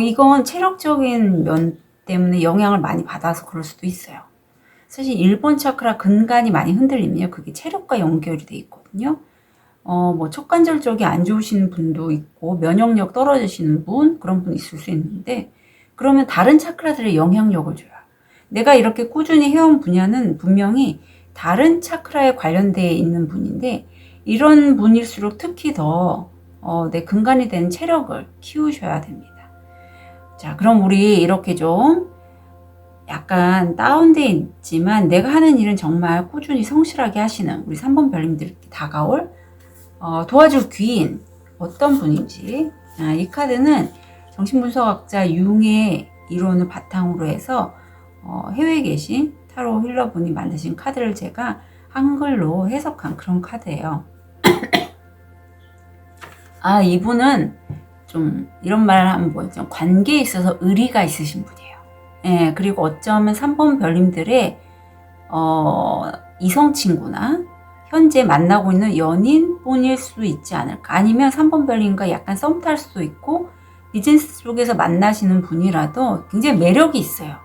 A: 이건 체력적인 면 때문에 영향을 많이 받아서 그럴 수도 있어요. 사실 1번 차크라 근간이 많이 흔들리면 그게 체력과 연결이 돼 있거든요. 뭐 척관절 쪽이 안 좋으신 분도 있고 면역력 떨어지시는 분, 그런 분 있을 수 있는데 그러면 다른 차크라들의 영향력을 줘요. 내가 이렇게 꾸준히 해온 분야는 분명히 다른 차크라에 관련되어 있는 분인데 이런 분일수록 특히 더 내 근간이 되는 체력을 키우셔야 됩니다. 자, 그럼 우리 이렇게 좀 약간 다운돼 있지만 내가 하는 일은 정말 꾸준히 성실하게 하시는 우리 3번 별님들께 다가올 도와줄 귀인 어떤 분인지, 이 카드는 정신분석학자 융의 이론을 바탕으로 해서 해외에 계신 타로 힐러분이 만드신 카드를 제가 한글로 해석한 그런 카드예요. 이분은 좀 이런 말을 하면 뭐죠? 관계에 있어서 의리가 있으신 분이에요. 예, 그리고 어쩌면 3번 별님들의 이성 친구나 현재 만나고 있는 연인분일 수도 있지 않을까. 아니면 3번 별님과 약간 썸 탈 수도 있고 비즈니스 쪽에서 만나시는 분이라도 굉장히 매력이 있어요.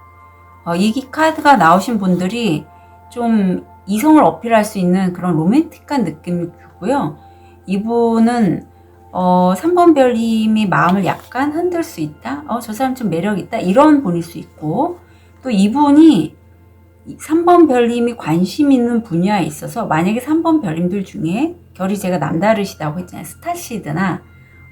A: 이 카드가 나오신 분들이 좀 이성을 어필할 수 있는 그런 로맨틱한 느낌을 주고요. 이분은 3번 별님이 마음을 약간 흔들 수 있다. 저 사람 좀 매력 있다. 이런 분일 수 있고, 또 이분이 3번 별님이 관심 있는 분야에 있어서 만약에 3번 별님들 중에 결이 제가 남다르시다고 했잖아요. 스타시드나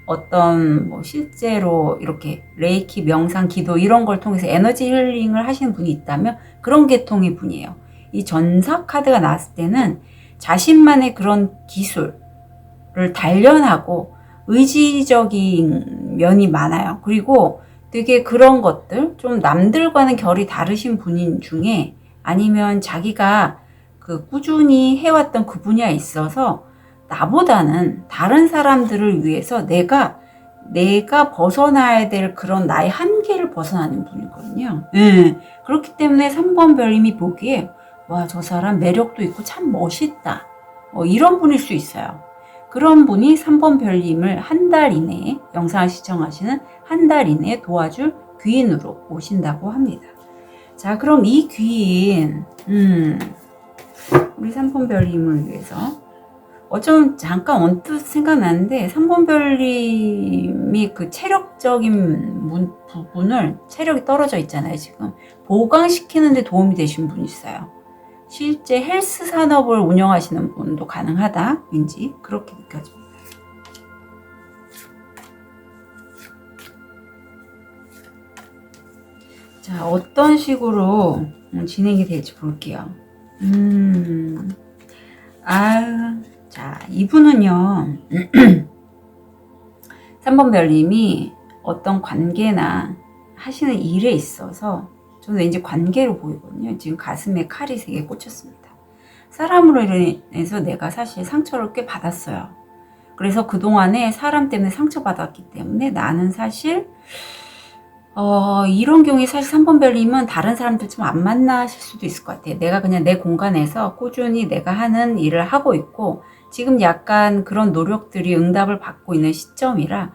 A: 어떤 뭐 실제로 이렇게 레이키, 명상, 기도 이런 걸 통해서 에너지 힐링을 하시는 분이 있다면 그런 계통의 분이에요. 이 전사 카드가 나왔을 때는 자신만의 그런 기술을 단련하고 의지적인 면이 많아요. 그리고 되게 그런 것들, 좀 남들과는 결이 다르신 분인 중에 아니면 자기가 그 꾸준히 해왔던 그 분야에 있어서 나보다는 다른 사람들을 위해서 내가 벗어나야 될 그런 나의 한계를 벗어나는 분이거든요. 그렇기 때문에 3번 별님이 보기에 와, 저 사람 매력도 있고 참 멋있다. 이런 분일 수 있어요. 그런 분이 3번 별님을 한 달 이내에 영상을 시청하시는 한 달 이내에 도와줄 귀인으로 오신다고 합니다. 자, 그럼 이 귀인 우리 3번 별님을 위해서 어쩜 잠깐 언뜻 생각나는데 3번 별님이 그 체력적인 부분을 체력이 떨어져 있잖아요. 지금 보강시키는 데 도움이 되신 분이 있어요. 실제 헬스 산업을 운영하시는 분도 가능하다. 왠지 그렇게 느껴집니다. 자, 어떤 식으로 진행이 될지 볼게요. 자, 이분은요. 3번 별님이 어떤 관계나 하시는 일에 있어서 저는 왠지 관계로 보이거든요. 지금 가슴에 칼이 3개 꽂혔습니다. 사람으로 인해서 내가 사실 상처를 꽤 받았어요. 그래서 그동안에 사람 때문에 상처받았기 때문에 나는 사실 이런 경우에 사실 3번 별님은 다른 사람들 좀 안 만나실 수도 있을 것 같아요. 내가 그냥 내 공간에서 꾸준히 내가 하는 일을 하고 있고 지금 약간 그런 노력들이 응답을 받고 있는 시점이라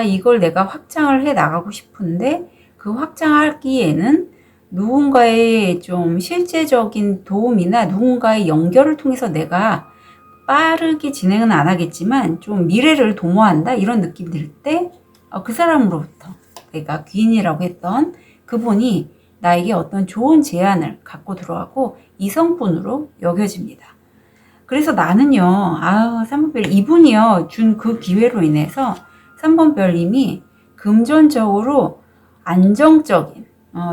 A: 이걸 내가 확장을 해 나가고 싶은데 그 확장하기에는 누군가의 좀 실제적인 도움이나 누군가의 연결을 통해서 내가 빠르게 진행은 안 하겠지만 좀 미래를 도모한다 이런 느낌이 들 때 그 사람으로부터 내가 귀인이라고 했던 그분이 나에게 어떤 좋은 제안을 갖고 들어가고 이성분으로 여겨집니다. 그래서 나는요, 3번 별 이분이요 준 그 기회로 인해서 3번 별님이 금전적으로 안정적인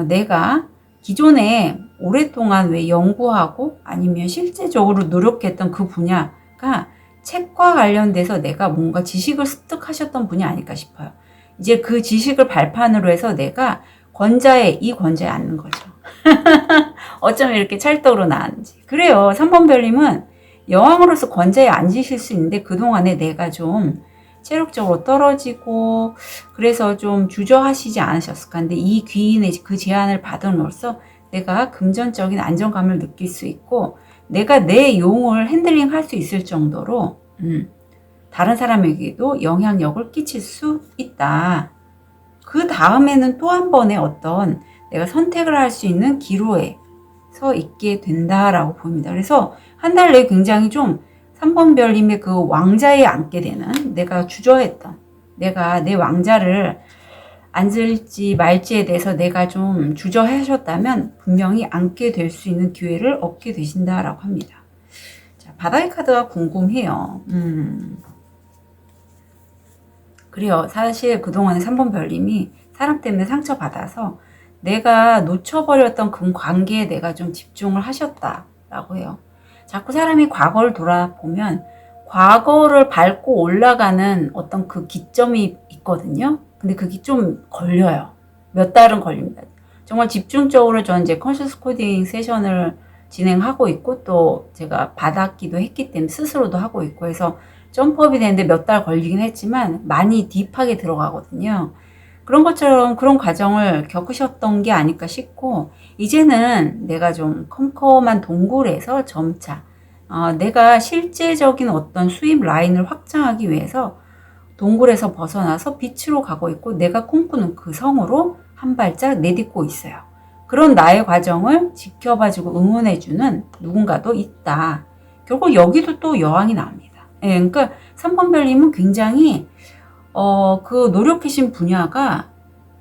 A: 내가 기존에 오랫동안 왜 연구하고 아니면 실제적으로 노력했던 그 분야가 책과 관련돼서 내가 뭔가 지식을 습득하셨던 분이 아닐까 싶어요. 이제 그 지식을 발판으로 해서 내가 이 권좌에 앉는 거죠. 어쩜 이렇게 찰떡으로 나왔는지. 그래요. 3번 별님은 여왕으로서 권좌에 앉으실 수 있는데 그동안에 내가 좀 체력적으로 떨어지고 그래서 좀 주저하시지 않으셨을까. 근데 이 귀인의 그 제안을 받음으로써 내가 금전적인 안정감을 느낄 수 있고 내가 내 용을 핸들링 할 수 있을 정도로 다른 사람에게도 영향력을 끼칠 수 있다. 그 다음에는 또 한 번의 어떤 내가 선택을 할 수 있는 기로에 서 있게 된다라고 보입니다. 그래서 한 달 내에 굉장히 좀 3번 별님의 그 왕자에 앉게 되는 내가 주저했던 내가 내 왕자를 앉을지 말지에 대해서 내가 좀 주저하셨다면 분명히 앉게 될 수 있는 기회를 얻게 되신다라고 합니다. 자, 바다의 카드가 궁금해요. 그래요. 사실 그동안에 3번 별님이 사람 때문에 상처받아서 내가 놓쳐버렸던 그 관계에 내가 좀 집중을 하셨다라고 해요. 자꾸 사람이 과거를 돌아보면 과거를 밟고 올라가는 어떤 그 기점이 있거든요. 근데 그게 좀 걸려요. 몇 달은 걸립니다. 정말 집중적으로 전 이제 컨셔스 코딩 세션을 진행하고 있고 또 제가 받았기도 했기 때문에 스스로도 하고 있고 해서 점프업이 되는데 몇 달 걸리긴 했지만 많이 딥하게 들어가거든요. 그런 것처럼 그런 과정을 겪으셨던 게 아닐까 싶고 이제는 내가 좀 컴컴한 동굴에서 점차 내가 실제적인 어떤 수입 라인을 확장하기 위해서 동굴에서 벗어나서 빛으로 가고 있고 내가 꿈꾸는 그 성으로 한 발짝 내딛고 있어요. 그런 나의 과정을 지켜봐주고 응원해주는 누군가도 있다. 결국 여기도 또 여왕이 나옵니다. 예, 그러니까 3번 별님은 굉장히 그 노력하신 분야가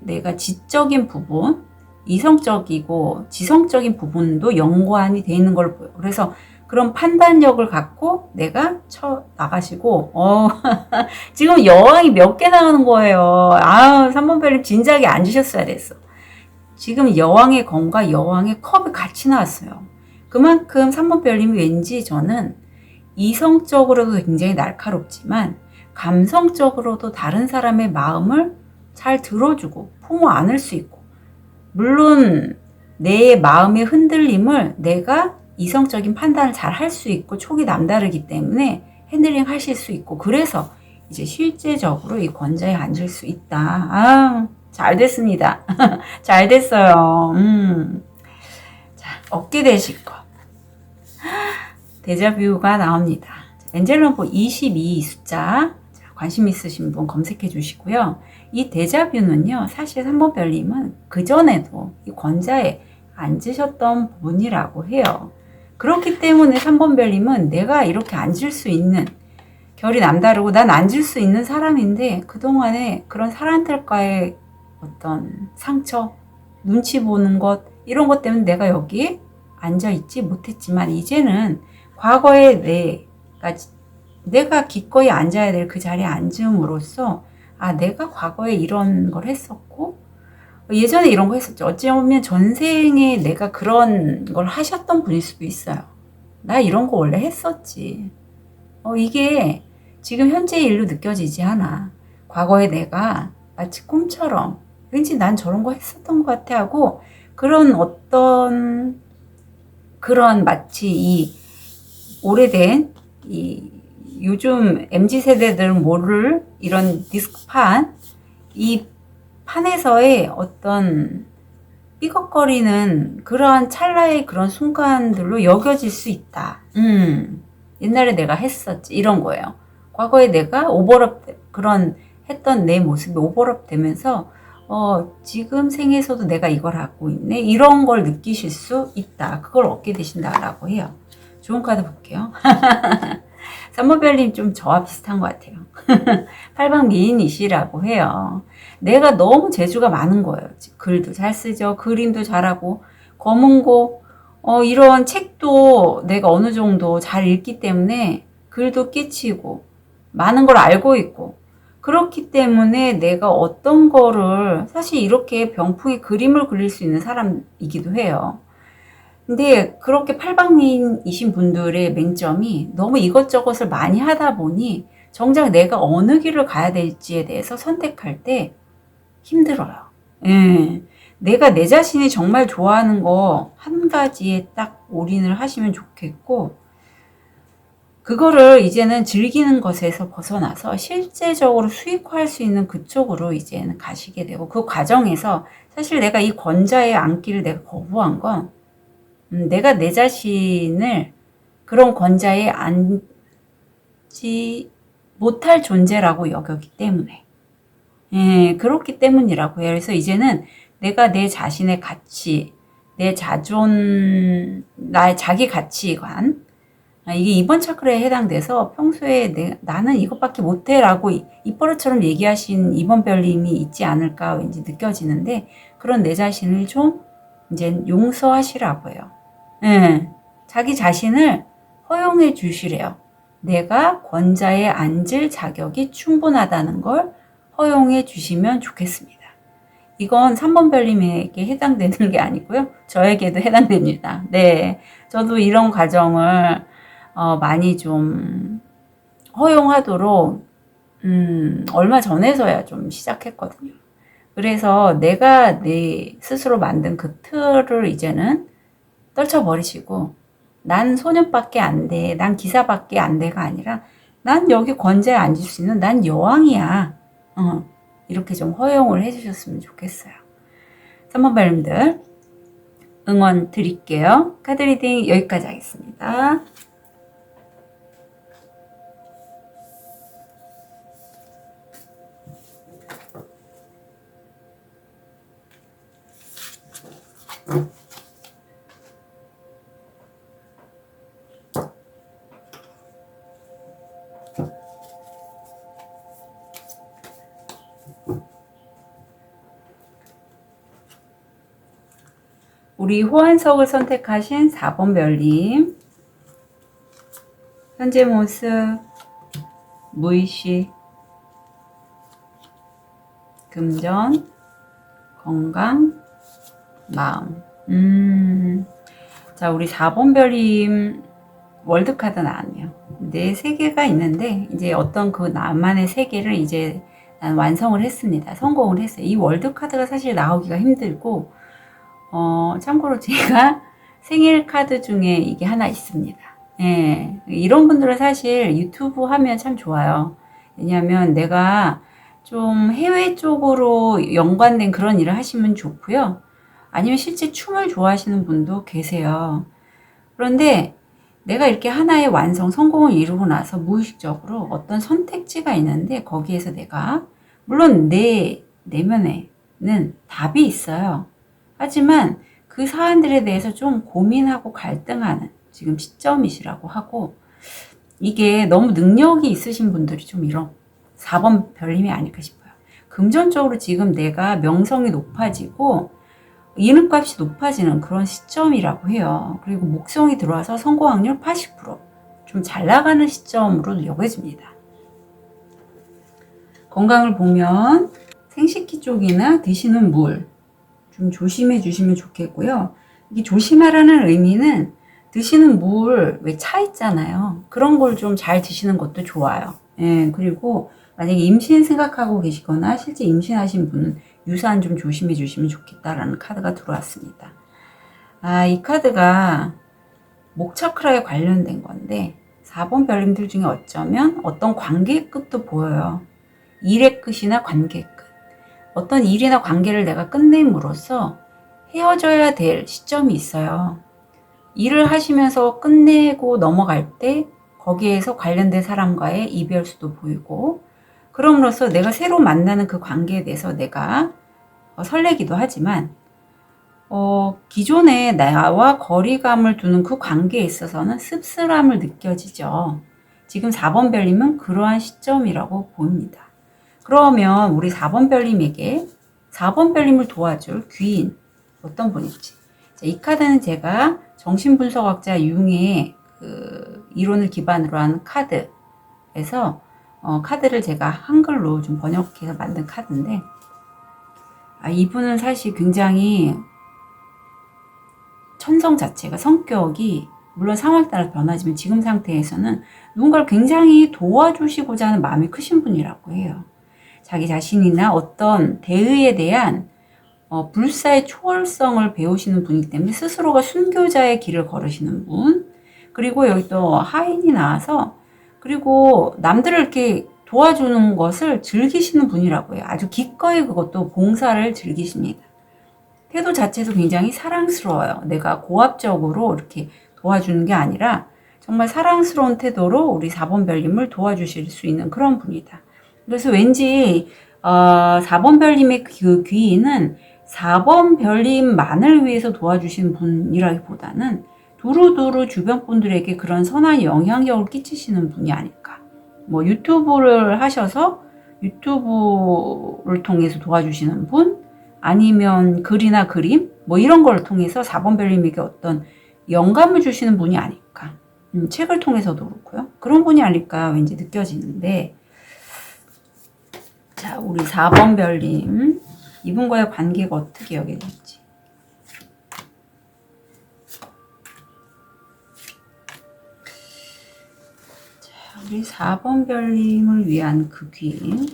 A: 내가 지적인 부분, 이성적이고 지성적인 부분도 연관이 돼 있는 걸 보여요. 그래서 그런 판단력을 갖고 내가 쳐 나가시고 지금 여왕이 몇 개 나오는 거예요. 3번 별님 진작에 앉으셨어야 됐어. 지금 여왕의 검과 여왕의 컵이 같이 나왔어요. 그만큼 3번 별님이 왠지 저는 이성적으로도 굉장히 날카롭지만 감성적으로도 다른 사람의 마음을 잘 들어주고 품어 안을 수 있고 물론 내 마음의 흔들림을 내가 이성적인 판단을 잘 할 수 있고 촉이 남다르기 때문에 핸들링 하실 수 있고 그래서 이제 실제적으로 이 권좌에 앉을 수 있다. 잘 됐습니다. 잘 됐어요. 자, 얻게 되실 것. 데자뷰가 나옵니다. 엔젤 넘버 22 숫자 관심 있으신 분 검색해 주시고요. 이 데자뷰는요. 사실 3번 별님은 그전에도 이 권좌에 앉으셨던 부분이라고 해요. 그렇기 때문에 3번 별님은 내가 이렇게 앉을 수 있는 결이 남다르고 난 앉을 수 있는 사람인데 그동안에 그런 사람들과의 어떤 상처, 눈치 보는 것 이런 것 때문에 내가 여기 앉아있지 못했지만 이제는 과거에 내가 기꺼이 앉아야 될 그 자리에 앉음으로써 내가 과거에 이런 걸 했었고 예전에 이런 거 했었죠. 어찌보면 전생에 내가 그런 걸 하셨던 분일 수도 있어요. 나 이런 거 원래 했었지. 이게 지금 현재의 일로 느껴지지 않아. 과거에 내가 마치 꿈처럼 왠지 난 저런 거 했었던 것 같아 하고 그런 어떤 그런 마치 이 오래된 이 요즘 MZ세대들은 모를 이런 디스크판 이 판에서의 어떤 삐걱거리는 그러한 찰나의 그런 순간들로 여겨질 수 있다. 옛날에 내가 했었지 이런 거예요. 과거에 내가 오버랩 그런 했던 내 모습이 오버랩 되면서 지금 생에서도 내가 이걸 하고 있네 이런 걸 느끼실 수 있다. 그걸 얻게 되신다라고 해요. 좋은 카드 볼게요. 3번 별님 좀 저와 비슷한 것 같아요. 팔방 미인이시라고 해요. 내가 너무 재주가 많은 거예요. 글도 잘 쓰죠. 그림도 잘하고 검은고 이런 책도 내가 어느 정도 잘 읽기 때문에 글도 끼치고 많은 걸 알고 있고 그렇기 때문에 내가 어떤 거를 사실 이렇게 병풍에 그림을 그릴 수 있는 사람이기도 해요. 근데 그렇게 팔방미인이신 분들의 맹점이 너무 이것저것을 많이 하다 보니 정작 내가 어느 길을 가야 될지에 대해서 선택할 때 힘들어요. 예. 내가 내 자신이 정말 좋아하는 거 한 가지에 딱 올인을 하시면 좋겠고 그거를 이제는 즐기는 것에서 벗어나서 실제적으로 수익화할 수 있는 그쪽으로 이제는 가시게 되고 그 과정에서 사실 내가 이 권좌에 앉기를 내가 거부한 건 내가 내 자신을 그런 권좌에 앉지 못할 존재라고 여겼기 때문에 그렇기 때문이라고 해요. 그래서 이제는 내가 내 자신의 가치, 내 자존, 나의 자기 가치관 이게 이번 차크라에 해당돼서 평소에 나는 이것밖에 못해라고 입버릇처럼 얘기하신 이번 별님이 있지 않을까 왠지 느껴지는데 그런 내 자신을 좀 이제 용서하시라고 해요. 자기 자신을 허용해 주시래요. 내가 권좌에 앉을 자격이 충분하다는 걸 허용해 주시면 좋겠습니다. 이건 3번 별님에게 해당되는 게 아니고요. 저에게도 해당됩니다. 네, 저도 이런 과정을 많이 좀 허용하도록 얼마 전에서야 좀 시작했거든요. 그래서 내가 내 스스로 만든 그 틀을 이제는 떨쳐버리시고, 난 소년밖에 안 돼, 난 기사밖에 안 돼가 아니라, 난 여기 권좌에 앉을 수 있는 난 여왕이야. 이렇게 좀 허용을 해주셨으면 좋겠어요. 3번 발님들 응원 드릴게요. 카드 리딩 여기까지 하겠습니다. 우리 호환석을 선택하신 4번 별님, 현재 모습, 무의식, 금전, 건강, 마음. 자, 우리 4번 별님 월드카드 나왔네요. 내 세계가 있는데 이제 어떤 그 나만의 세계를 이제 난 완성을 했습니다. 성공을 했어요. 이 월드카드가 사실 나오기가 힘들고, 참고로 제가 생일 카드 중에 이게 하나 있습니다. 예, 이런 분들은 사실 유튜브 하면 참 좋아요. 왜냐하면 내가 좀 해외 쪽으로 연관된 그런 일을 하시면 좋고요. 아니면 실제 춤을 좋아하시는 분도 계세요. 그런데 내가 이렇게 하나의 완성, 성공을 이루고 나서 무의식적으로 어떤 선택지가 있는데 거기에서 내가, 물론 내 내면에는 답이 있어요. 하지만 그 사안들에 대해서 좀 고민하고 갈등하는 지금 시점이시라고 하고, 이게 너무 능력이 있으신 분들이 좀 이런 4번 별님이 아닐까 싶어요. 금전적으로 지금 내가 명성이 높아지고 이름값이 높아지는 그런 시점이라고 해요. 그리고 목성이 들어와서 성공 확률 80%, 좀 잘 나가는 시점으로 여겨집니다. 건강을 보면 생식기 쪽이나 드시는 물 좀 조심해 주시면 좋겠고요. 이게 조심하라는 의미는 드시는 물 왜 차 있잖아요. 그런 걸 좀 잘 드시는 것도 좋아요. 예, 그리고 만약에 임신 생각하고 계시거나 실제 임신하신 분은 유산 좀 조심해 주시면 좋겠다라는 카드가 들어왔습니다. 이 카드가 목차크라에 관련된 건데 4번 별님들 중에 어쩌면 어떤 관계의 끝도 보여요. 일의 끝이나 관계의 끝. 어떤 일이나 관계를 내가 끝냄으로써 헤어져야 될 시점이 있어요. 일을 하시면서 끝내고 넘어갈 때 거기에서 관련된 사람과의 이별수도 보이고, 그럼으로써 내가 새로 만나는 그 관계에 대해서 내가 설레기도 하지만 기존에 나와 거리감을 두는 그 관계에 있어서는 씁쓸함을 느껴지죠. 지금 4번 별님은 그러한 시점이라고 보입니다. 그러면 우리 4번 별님에게 4번 별님을 도와줄 귀인 어떤 분일지. 자, 이 카드는 제가 정신분석학자 융의 그 이론을 기반으로 한 카드에서 카드를 제가 한글로 좀 번역해서 만든 카드인데, 이분은 사실 굉장히 천성 자체가 성격이 물론 상황에 따라 변하지만 지금 상태에서는 누군가를 굉장히 도와주시고자 하는 마음이 크신 분이라고 해요. 자기 자신이나 어떤 대의에 대한 불사의 초월성을 배우시는 분이기 때문에 스스로가 순교자의 길을 걸으시는 분, 그리고 여기 또 하인이 나와서 그리고 남들을 이렇게 도와주는 것을 즐기시는 분이라고 해요. 아주 기꺼이 그것도 봉사를 즐기십니다. 태도 자체도 굉장히 사랑스러워요. 내가 고압적으로 이렇게 도와주는 게 아니라 정말 사랑스러운 태도로 우리 4번 별님을 도와주실 수 있는 그런 분이다. 그래서 왠지 4번 별님의 그 귀인은 4번 별님만을 위해서 도와주신 분이라기보다는 두루두루 주변 분들에게 그런 선한 영향력을 끼치시는 분이 아닐까. 뭐 유튜브를 하셔서 유튜브를 통해서 도와주시는 분, 아니면 글이나 그림 뭐 이런 걸 통해서 4번 별님에게 어떤 영감을 주시는 분이 아닐까. 책을 통해서도 그렇고요. 그런 분이 아닐까 왠지 느껴지는데, 자, 우리 4번 별님 이분과의 관계가 어떻게 여겨질지. 자, 우리 4번 별님을 위한 그 귀인.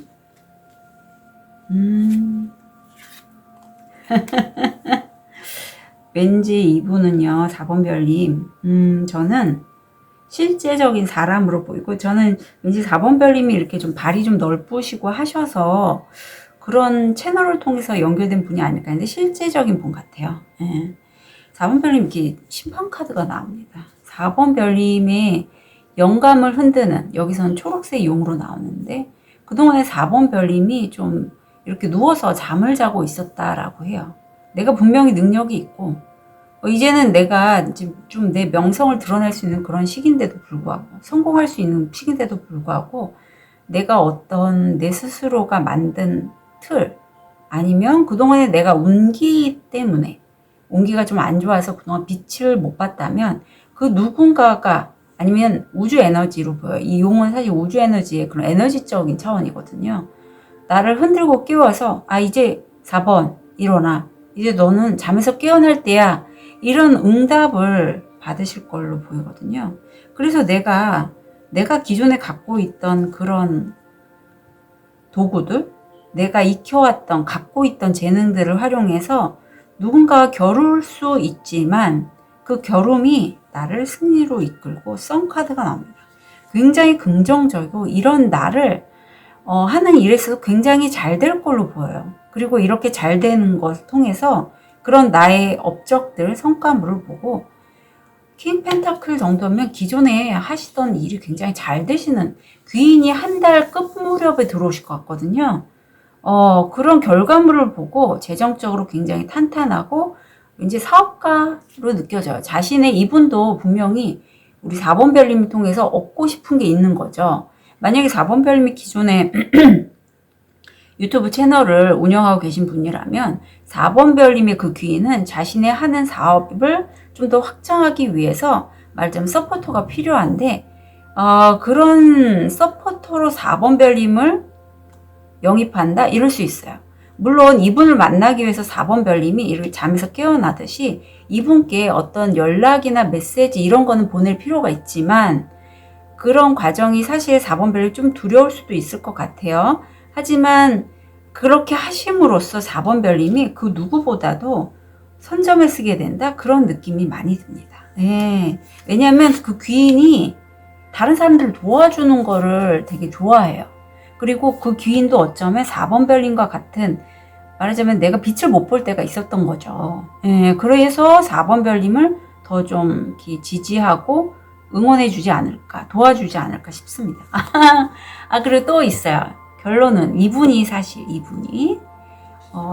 A: 왠지 이분은요, 4번 별님, 저는 실제적인 사람으로 보이고, 저는 왠지 4번 별님이 이렇게 좀 발이 좀 넓으시고 하셔서 그런 채널을 통해서 연결된 분이 아닐까 했는데, 실제적인 분 같아요. 예. 4번 별님, 이렇게 심판 카드가 나옵니다. 4번 별님의 영감을 흔드는, 여기서는 초록색 용으로 나오는데, 그동안에 4번 별님이 좀 이렇게 누워서 잠을 자고 있었다라고 해요. 내가 분명히 능력이 있고, 이제는 내가 좀 내 명성을 드러낼 수 있는 그런 시기인데도 불구하고, 성공할 수 있는 시기인데도 불구하고, 내가 어떤 내 스스로가 만든 틀, 아니면 그동안에 내가 운기 때문에, 운기가 좀 안 좋아서 그동안 빛을 못 봤다면, 그 누군가가, 아니면 우주 에너지로 보여요. 이 용은 사실 우주 에너지의 그런 에너지적인 차원이거든요. 나를 흔들고 깨워서, 아, 이제 4번 일어나. 이제 너는 잠에서 깨어날 때야. 이런 응답을 받으실 걸로 보이거든요. 그래서 내가 기존에 갖고 있던 그런 도구들, 내가 익혀왔던, 갖고 있던 재능들을 활용해서 누군가와 겨룰 수 있지만 그 겨rum이 나를 승리로 이끌고 썬카드가 나옵니다. 굉장히 긍정적이고 이런 나를 하는 일에서 굉장히 잘 될 걸로 보여요. 그리고 이렇게 잘 되는 것을 통해서 그런 나의 업적들, 성과물을 보고 킹 펜타클 정도면 기존에 하시던 일이 굉장히 잘 되시는 귀인이 한 달 끝 무렵에 들어오실 것 같거든요. 그런 결과물을 보고 재정적으로 굉장히 탄탄하고 왠지 사업가로 느껴져요. 자신의 이분도 분명히 우리 4번 별님을 통해서 얻고 싶은 게 있는 거죠. 만약에 4번 별님이 기존에 유튜브 채널을 운영하고 계신 분이라면 4번 별님의 그 귀인은 자신의 하는 사업을 좀 더 확장하기 위해서 말하자면 서포터가 필요한데 그런 서포터로 4번 별님을 영입한다? 이럴 수 있어요. 물론 이분을 만나기 위해서 4번 별님이 이렇게 잠에서 깨어나듯이 이분께 어떤 연락이나 메시지 이런 거는 보낼 필요가 있지만 그런 과정이 사실 4번 별님 좀 두려울 수도 있을 것 같아요. 하지만 그렇게 하심으로써 4번 별님이 그 누구보다도 선점에 쓰게 된다? 그런 느낌이 많이 듭니다. 네. 왜냐하면 그 귀인이 다른 사람들을 도와주는 거를 되게 좋아해요. 그리고 그 귀인도 어쩌면 4번 별님과 같은 말하자면 내가 빛을 못 볼 때가 있었던 거죠. 예, 그래서 4번 별님을 더 좀 지지하고 응원해 주지 않을까, 도와주지 않을까 싶습니다. 그리고 또 있어요. 결론은 이분이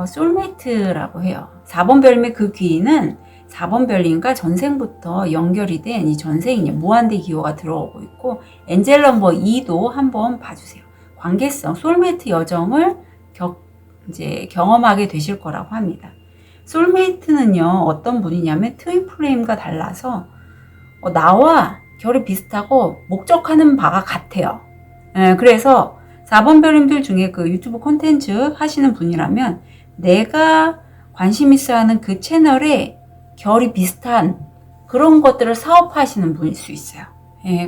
A: 솔메이트라고 해요. 4번 별님의 그 귀인은 4번 별님과 전생부터 연결이 된 이 전생이 무한대 기호가 들어오고 있고 엔젤 넘버 2도 한번 봐주세요. 관계성, 솔메이트 여정을 이제 경험하게 되실 거라고 합니다. 솔메이트는요, 어떤 분이냐면 트윈 플레임과 달라서 나와 결이 비슷하고 목적하는 바가 같아요. 그래서 4번 별님들 중에 그 유튜브 콘텐츠 하시는 분이라면 내가 관심 있어 하는 그 채널에 결이 비슷한 그런 것들을 사업하시는 분일 수 있어요.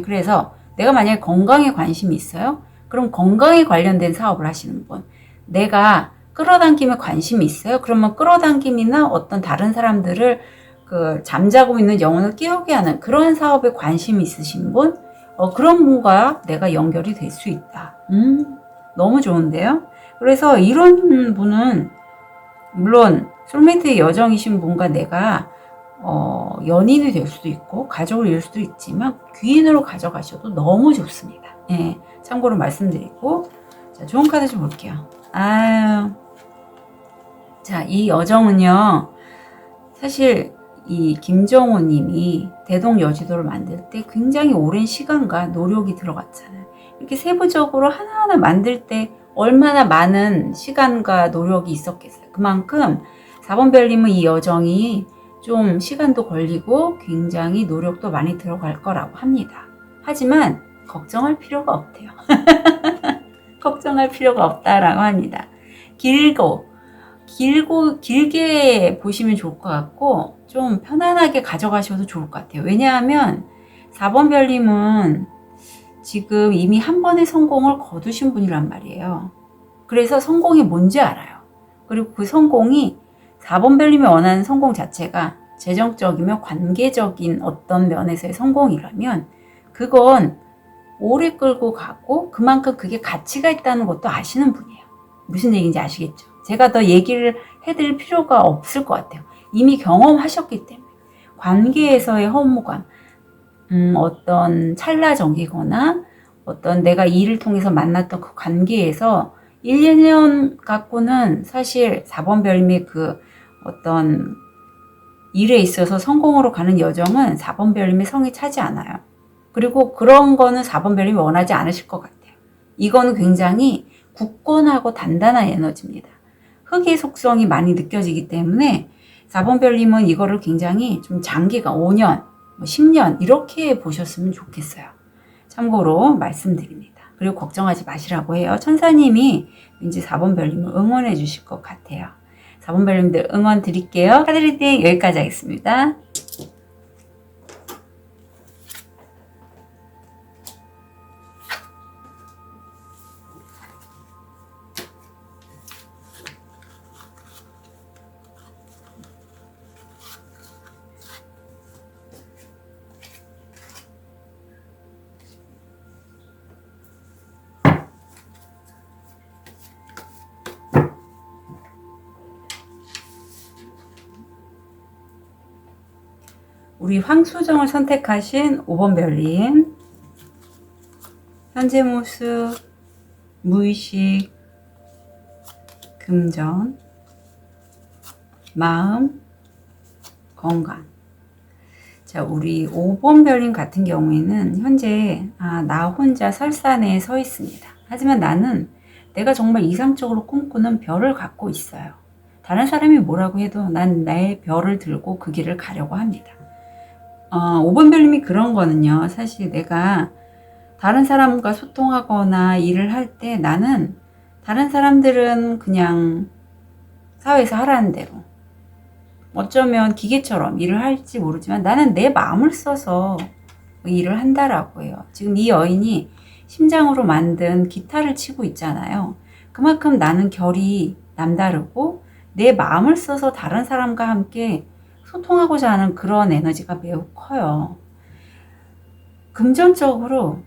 A: 그래서 내가 만약에 건강에 관심이 있어요. 그럼 건강에 관련된 사업을 하시는 분. 내가 끌어당김에 관심이 있어요. 그러면 끌어당김이나 어떤 다른 사람들을 잠자고 있는 영혼을 깨우게 하는 그런 사업에 관심이 있으신 분, 그런 분과 내가 연결이 될 수 있다. 너무 좋은데요? 그래서 이런 분은 물론 솔메이트의 여정이신 분과 내가 연인이 될 수도 있고 가족을 이룰 수도 있지만 귀인으로 가져가셔도 너무 좋습니다. 예, 참고로 말씀드리고 자, 좋은 카드 좀 볼게요. 자, 이 여정은요 사실 이 김정호 님이 대동여지도를 만들 때 굉장히 오랜 시간과 노력이 들어갔잖아요. 이렇게 세부적으로 하나하나 만들 때 얼마나 많은 시간과 노력이 있었겠어요. 그만큼 4번 별님은 이 여정이 좀 시간도 걸리고 굉장히 노력도 많이 들어갈 거라고 합니다. 하지만 걱정할 필요가 없대요. 걱정할 필요가 없다라고 합니다. 길게 보시면 좋을 것 같고 좀 편안하게 가져가셔도 좋을 것 같아요. 왜냐하면 4번 별님은 지금 이미 한 번의 성공을 거두신 분이란 말이에요. 그래서 성공이 뭔지 알아요. 그리고 그 성공이 4번 별님이 원하는 성공 자체가 재정적이며 관계적인 어떤 면에서의 성공이라면 그건 오래 끌고 가고 그만큼 그게 가치가 있다는 것도 아시는 분이에요. 무슨 얘기인지 아시겠죠? 제가 더 얘기를 해드릴 필요가 없을 것 같아요. 이미 경험하셨기 때문에. 관계에서의 허무감, 어떤 찰나적이거나 어떤 내가 일을 통해서 만났던 그 관계에서 1, 2년 갖고는 사실 4번 별님의 그 어떤 일에 있어서 성공으로 가는 여정은 4번 별님의 성이 차지 않아요. 그리고 그런 거는 4번 별님이 원하지 않으실 것 같아요. 이거는 굉장히 굳건하고 단단한 에너지입니다. 흙의 속성이 많이 느껴지기 때문에 4번 별님은 이거를 굉장히 좀 장기간 5년, 10년 이렇게 보셨으면 좋겠어요. 참고로 말씀드립니다. 그리고 걱정하지 마시라고 해요. 천사님이 왠지 4번 별님을 응원해 주실 것 같아요. 4번 별님들 응원 드릴게요. 카드 리딩 여기까지 하겠습니다. 우리 황수정을 선택하신 5번 별님, 현재 모습, 무의식, 금전, 마음, 건강. 자, 우리 5번 별님 같은 경우에는 현재 나 혼자 설산에 서 있습니다. 하지만 나는 내가 정말 이상적으로 꿈꾸는 별을 갖고 있어요. 다른 사람이 뭐라고 해도 난 나의 별을 들고 그 길을 가려고 합니다. 5번 별님이 그런 거는요. 사실 내가 다른 사람과 소통하거나 일을 할 때 나는 다른 사람들은 그냥 사회에서 하라는 대로 어쩌면 기계처럼 일을 할지 모르지만 나는 내 마음을 써서 일을 한다라고 해요. 지금 이 여인이 심장으로 만든 기타를 치고 있잖아요. 그만큼 나는 결이 남다르고 내 마음을 써서 다른 사람과 함께 소통하고자 하는 그런 에너지가 매우 커요. 금전적으로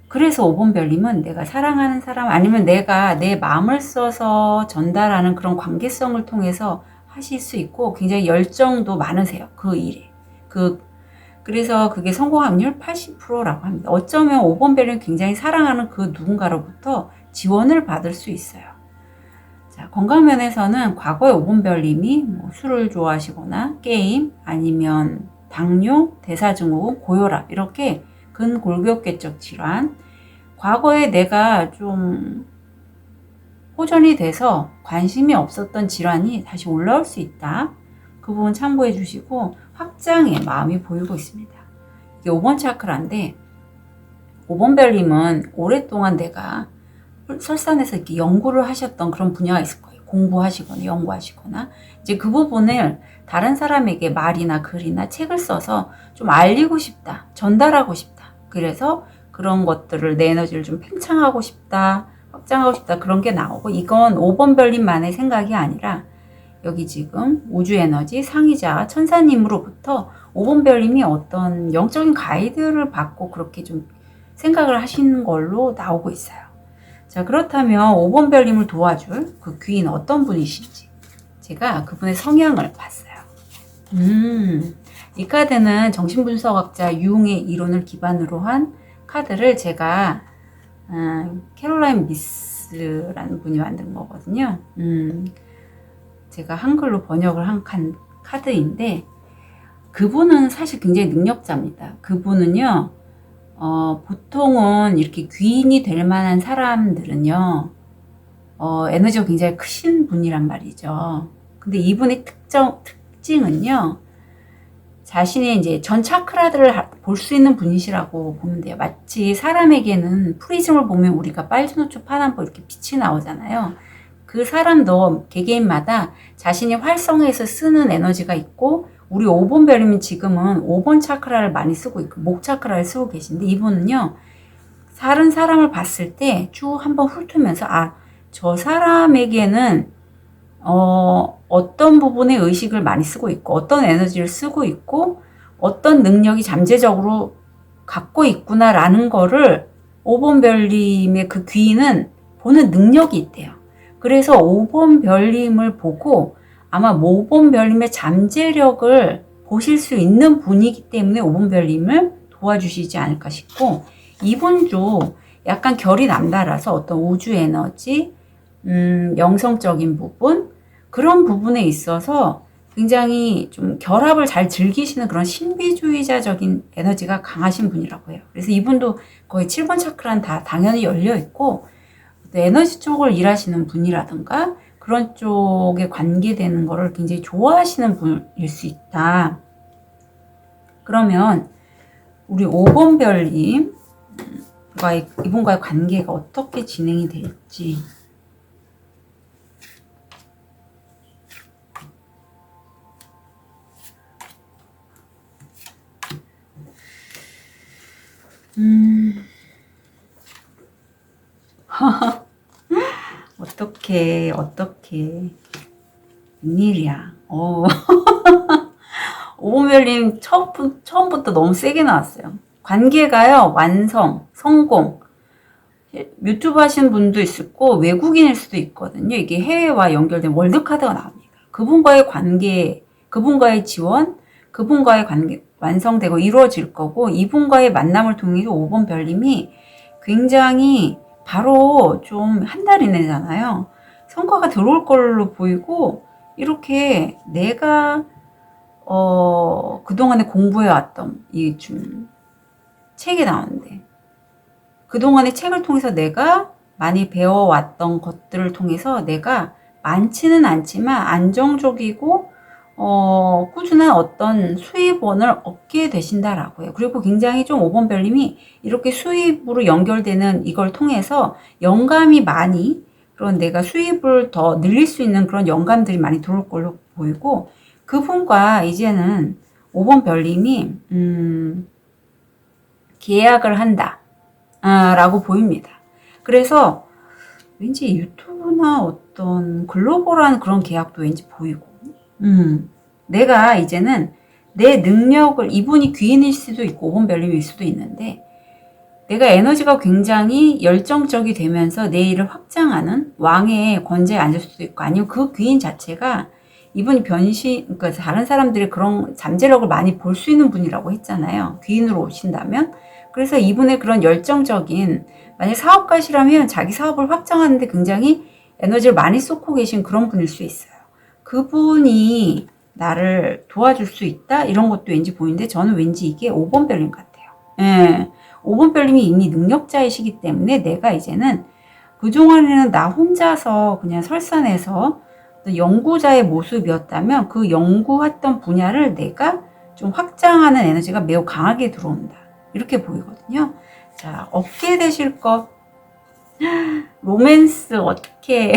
A: 그래서 5번 별님은 내가 사랑하는 사람 아니면 내가 내 마음을 써서 전달하는 그런 관계성을 통해서 하실 수 있고 굉장히 열정도 많으세요. 그 일에. 그래서 그게 성공 확률 80%라고 합니다. 어쩌면 5번 별님은 굉장히 사랑하는 그 누군가로부터 지원을 받을 수 있어요. 자, 건강 면에서는 과거에 5번 별님이 술을 좋아하시거나 게임 아니면 당뇨, 대사증후군, 고혈압 이렇게 근골격계적 질환 과거에 내가 좀 호전이 돼서 관심이 없었던 질환이 다시 올라올 수 있다. 그 부분 참고해 주시고 확장의 마음이 보이고 있습니다. 이게 5번 차크라인데 5번 별님은 오랫동안 내가 설산에서 이렇게 연구를 하셨던 그런 분야가 있을 거예요. 공부하시거나 연구하시거나 이제 그 부분을 다른 사람에게 말이나 글이나 책을 써서 좀 알리고 싶다, 전달하고 싶다. 그래서 그런 것들을 내 에너지를 좀 팽창하고 싶다, 확장하고 싶다 그런 게 나오고 이건 5번 별님만의 생각이 아니라 여기 지금 우주 에너지 상의자 천사님으로부터 5번 별님이 어떤 영적인 가이드를 받고 그렇게 좀 생각을 하시는 걸로 나오고 있어요. 자, 그렇다면 5번 별님을 도와줄 그 귀인 어떤 분이신지 제가 그분의 성향을 봤어요. 이 카드는 정신분석학자 융의 이론을 기반으로 한 카드를 제가 캐롤라인 미스라는 분이 만든 거거든요. 제가 한글로 번역을 한 카드인데 그분은 사실 굉장히 능력자입니다. 그분은요. 보통은 이렇게 귀인이 될 만한 사람들은요, 에너지가 굉장히 크신 분이란 말이죠. 근데 이분의 특징은요, 자신의 이제 전 차크라들을 볼 수 있는 분이시라고 보면 돼요. 마치 사람에게는 프리즘을 보면 우리가 빨주노초 파남보 이렇게 빛이 나오잖아요. 그 사람도 개개인마다 자신이 활성해서 쓰는 에너지가 있고, 우리 5번 별님은 지금은 5번 차크라를 많이 쓰고 있고 목 차크라를 쓰고 계신데 이분은요 다른 사람을 봤을 때 쭉 한번 훑으면서 저 사람에게는 어떤 부분에 의식을 많이 쓰고 있고, 어떤 에너지를 쓰고 있고, 어떤 능력이 잠재적으로 갖고 있구나라는 거를 5번 별님의 그 귀는 보는 능력이 있대요. 그래서 5번 별님을 보고 아마 5번 별님의 잠재력을 보실 수 있는 분이기 때문에 5번 별님을 도와주시지 않을까 싶고, 이분도 약간 결이 남달라서 어떤 우주 에너지, 영성적인 부분, 그런 부분에 있어서 굉장히 좀 결합을 잘 즐기시는 그런 신비주의자적인 에너지가 강하신 분이라고 해요. 그래서 이분도 거의 7번 차크라는 다 당연히 열려 있고, 에너지 쪽을 일하시는 분이라든가 그런 쪽에 관계되는 거를 굉장히 좋아하시는 분일 수 있다. 그러면 우리 5번 별님 이분과의 관계가 어떻게 진행이 될지. 어떻게 웬일이야. 5번 별님 처음부터 너무 세게 나왔어요. 관계가요, 완성, 성공. 유튜브 하시는 분도 있고 외국인일 수도 있거든요. 이게 해외와 연결된 월드카드가 나옵니다. 그분과의 관계, 그분과의 지원, 그분과의 관계 완성되고 이루어질 거고, 이분과의 만남을 통해서 5번 별님이 굉장히 바로 좀 한 달 이내잖아요. 성과가 들어올 걸로 보이고, 이렇게 내가 그동안에 공부해왔던 이 좀 책이 나오는데, 그동안의 책을 통해서 내가 많이 배워왔던 것들을 통해서 내가 많지는 않지만 안정적이고 꾸준한 어떤 수입원을 얻게 되신다라고 해요. 그리고 굉장히 좀 5번 별님이 이렇게 수입으로 연결되는 이걸 통해서 영감이 많이, 그런 내가 수입을 더 늘릴 수 있는 그런 영감들이 많이 들어올 걸로 보이고, 그분과 이제는 5번 별님이 계약을 한다 라고 보입니다. 그래서 왠지 유튜브나 어떤 글로벌한 그런 계약도 왠지 보이고, 내가 이제는 내 능력을, 이분이 귀인일 수도 있고 5번 별님일 수도 있는데, 내가 에너지가 굉장히 열정적이 되면서 내 일을 확장하는 왕의 권좌에 앉을 수도 있고, 아니면 그 귀인 자체가 이분이 그러니까 다른 사람들의 그런 잠재력을 많이 볼 수 있는 분이라고 했잖아요. 귀인으로 오신다면. 그래서 이분의 그런 열정적인, 만약 사업가시라면 자기 사업을 확장하는데 굉장히 에너지를 많이 쏟고 계신 그런 분일 수 있어요. 그분이 나를 도와줄 수 있다? 이런 것도 왠지 보이는데, 저는 왠지 이게 5번 별님 같아요. 예. 5번 별님이 이미 능력자이시기 때문에 내가 이제는 그동안에는 나 혼자서 그냥 설산해서 연구자의 모습이었다면, 그 연구했던 분야를 내가 좀 확장하는 에너지가 매우 강하게 들어온다. 이렇게 보이거든요. 자, 얻게 되실 것. 로맨스 어떻게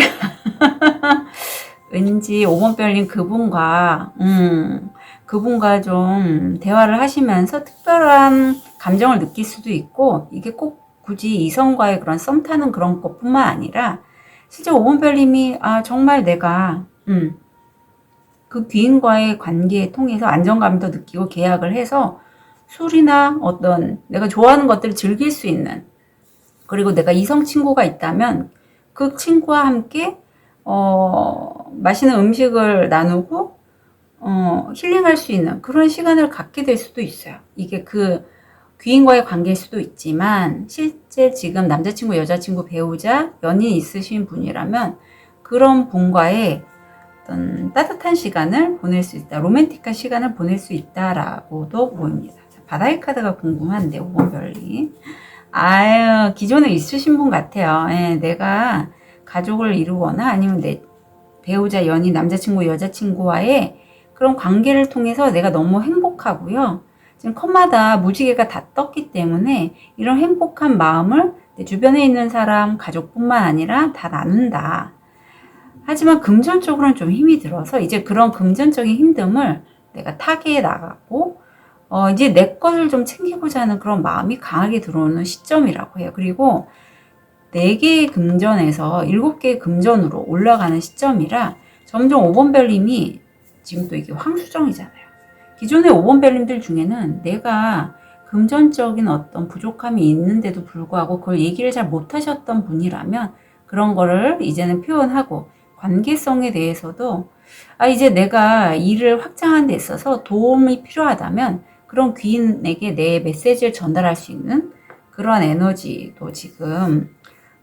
A: 왠지 5번 별님 그분과 좀 대화를 하시면서 특별한 감정을 느낄 수도 있고, 이게 꼭 굳이 이성과의 그런 썸 타는 그런 것뿐만 아니라 실제 5번 별님이 정말 내가 그 귀인과의 관계에 통해서 안정감도 느끼고 계약을 해서 술이나 어떤 내가 좋아하는 것들을 즐길 수 있는, 그리고 내가 이성 친구가 있다면 그 친구와 함께 맛있는 음식을 나누고 힐링할 수 있는 그런 시간을 갖게 될 수도 있어요. 이게 그 귀인과의 관계일 수도 있지만, 실제 지금 남자친구, 여자친구, 배우자, 연인 있으신 분이라면 그런 분과의 어떤 따뜻한 시간을 보낼 수 있다, 로맨틱한 시간을 보낼 수 있다라고도 보입니다. 바다의 카드가 궁금한데 5번 별님. 기존에 있으신 분 같아요. 예, 내가 가족을 이루거나 아니면 내 배우자, 연인, 남자친구, 여자친구와의 그런 관계를 통해서 내가 너무 행복하고요. 지금 컵마다 무지개가 다 떴기 때문에 이런 행복한 마음을 내 주변에 있는 사람, 가족뿐만 아니라 다 나눈다. 하지만 금전적으로는 좀 힘이 들어서 이제 그런 금전적인 힘듦을 내가 타개해 나가고 이제 내 것을 좀 챙기고자 하는 그런 마음이 강하게 들어오는 시점이라고 해요. 그리고 4개의 금전에서 7개의 금전으로 올라가는 시점이라 점점 5번 별님이 지금 또 이게 황수정이잖아요. 기존의 5번 별님들 중에는 내가 금전적인 어떤 부족함이 있는데도 불구하고 그걸 얘기를 잘 못하셨던 분이라면 그런 거를 이제는 표현하고, 관계성에 대해서도 이제 내가 일을 확장하는 데 있어서 도움이 필요하다면 그런 귀인에게 내 메시지를 전달할 수 있는 그런 에너지도 지금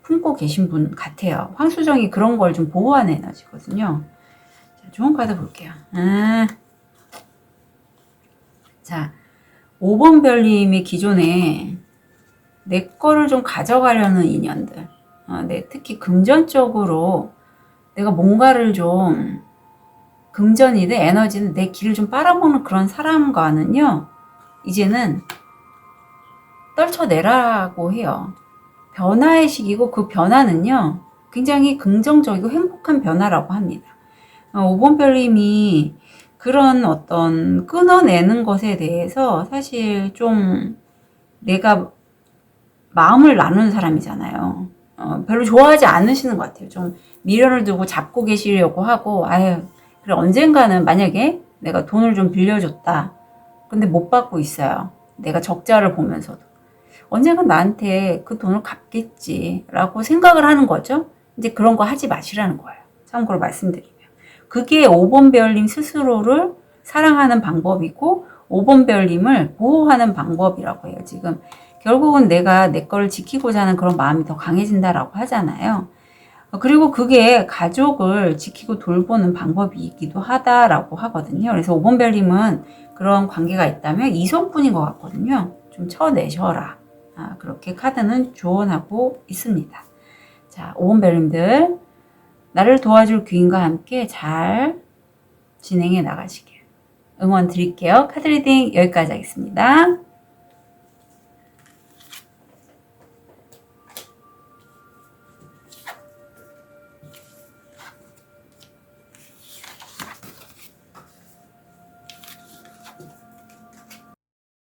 A: 품고 계신 분 같아요. 황수정이 그런 걸 좀 보호하는 에너지거든요. 자, 좋은 카드 볼게요. 자, 5번 별님이 기존에 내 거를 좀 가져가려는 인연들, 특히 금전적으로 내가 뭔가를 좀, 금전이든 에너지든 내 길을 좀 빨아먹는 그런 사람과는요, 이제는 떨쳐내라고 해요. 변화의 시기고, 그 변화는요 굉장히 긍정적이고 행복한 변화라고 합니다. 5번 별님이 그런 어떤 끊어내는 것에 대해서 사실 좀 내가 마음을 나누는 사람이잖아요. 별로 좋아하지 않으시는 것 같아요. 좀 미련을 두고 잡고 계시려고 하고, 그래, 언젠가는 만약에 내가 돈을 좀 빌려줬다. 근데 못 받고 있어요. 내가 적자를 보면서도. 언젠가 나한테 그 돈을 갚겠지라고 생각을 하는 거죠. 이제 그런 거 하지 마시라는 거예요. 참고로 말씀드리면. 그게 5번 별님 스스로를 사랑하는 방법이고 5번 별님을 보호하는 방법이라고 해요. 지금 결국은 내가 내 거를 지키고자 하는 그런 마음이 더 강해진다라고 하잖아요. 그리고 그게 가족을 지키고 돌보는 방법이기도 하다라고 하거든요. 그래서 5번 별님은 그런 관계가 있다면 이성분인 것 같거든요. 좀 쳐내셔라. 그렇게 카드는 조언하고 있습니다. 자, 5번 별님들, 나를 도와줄 귀인과 함께 잘 진행해 나가시길 응원 드릴게요. 카드 리딩 여기까지 하겠습니다.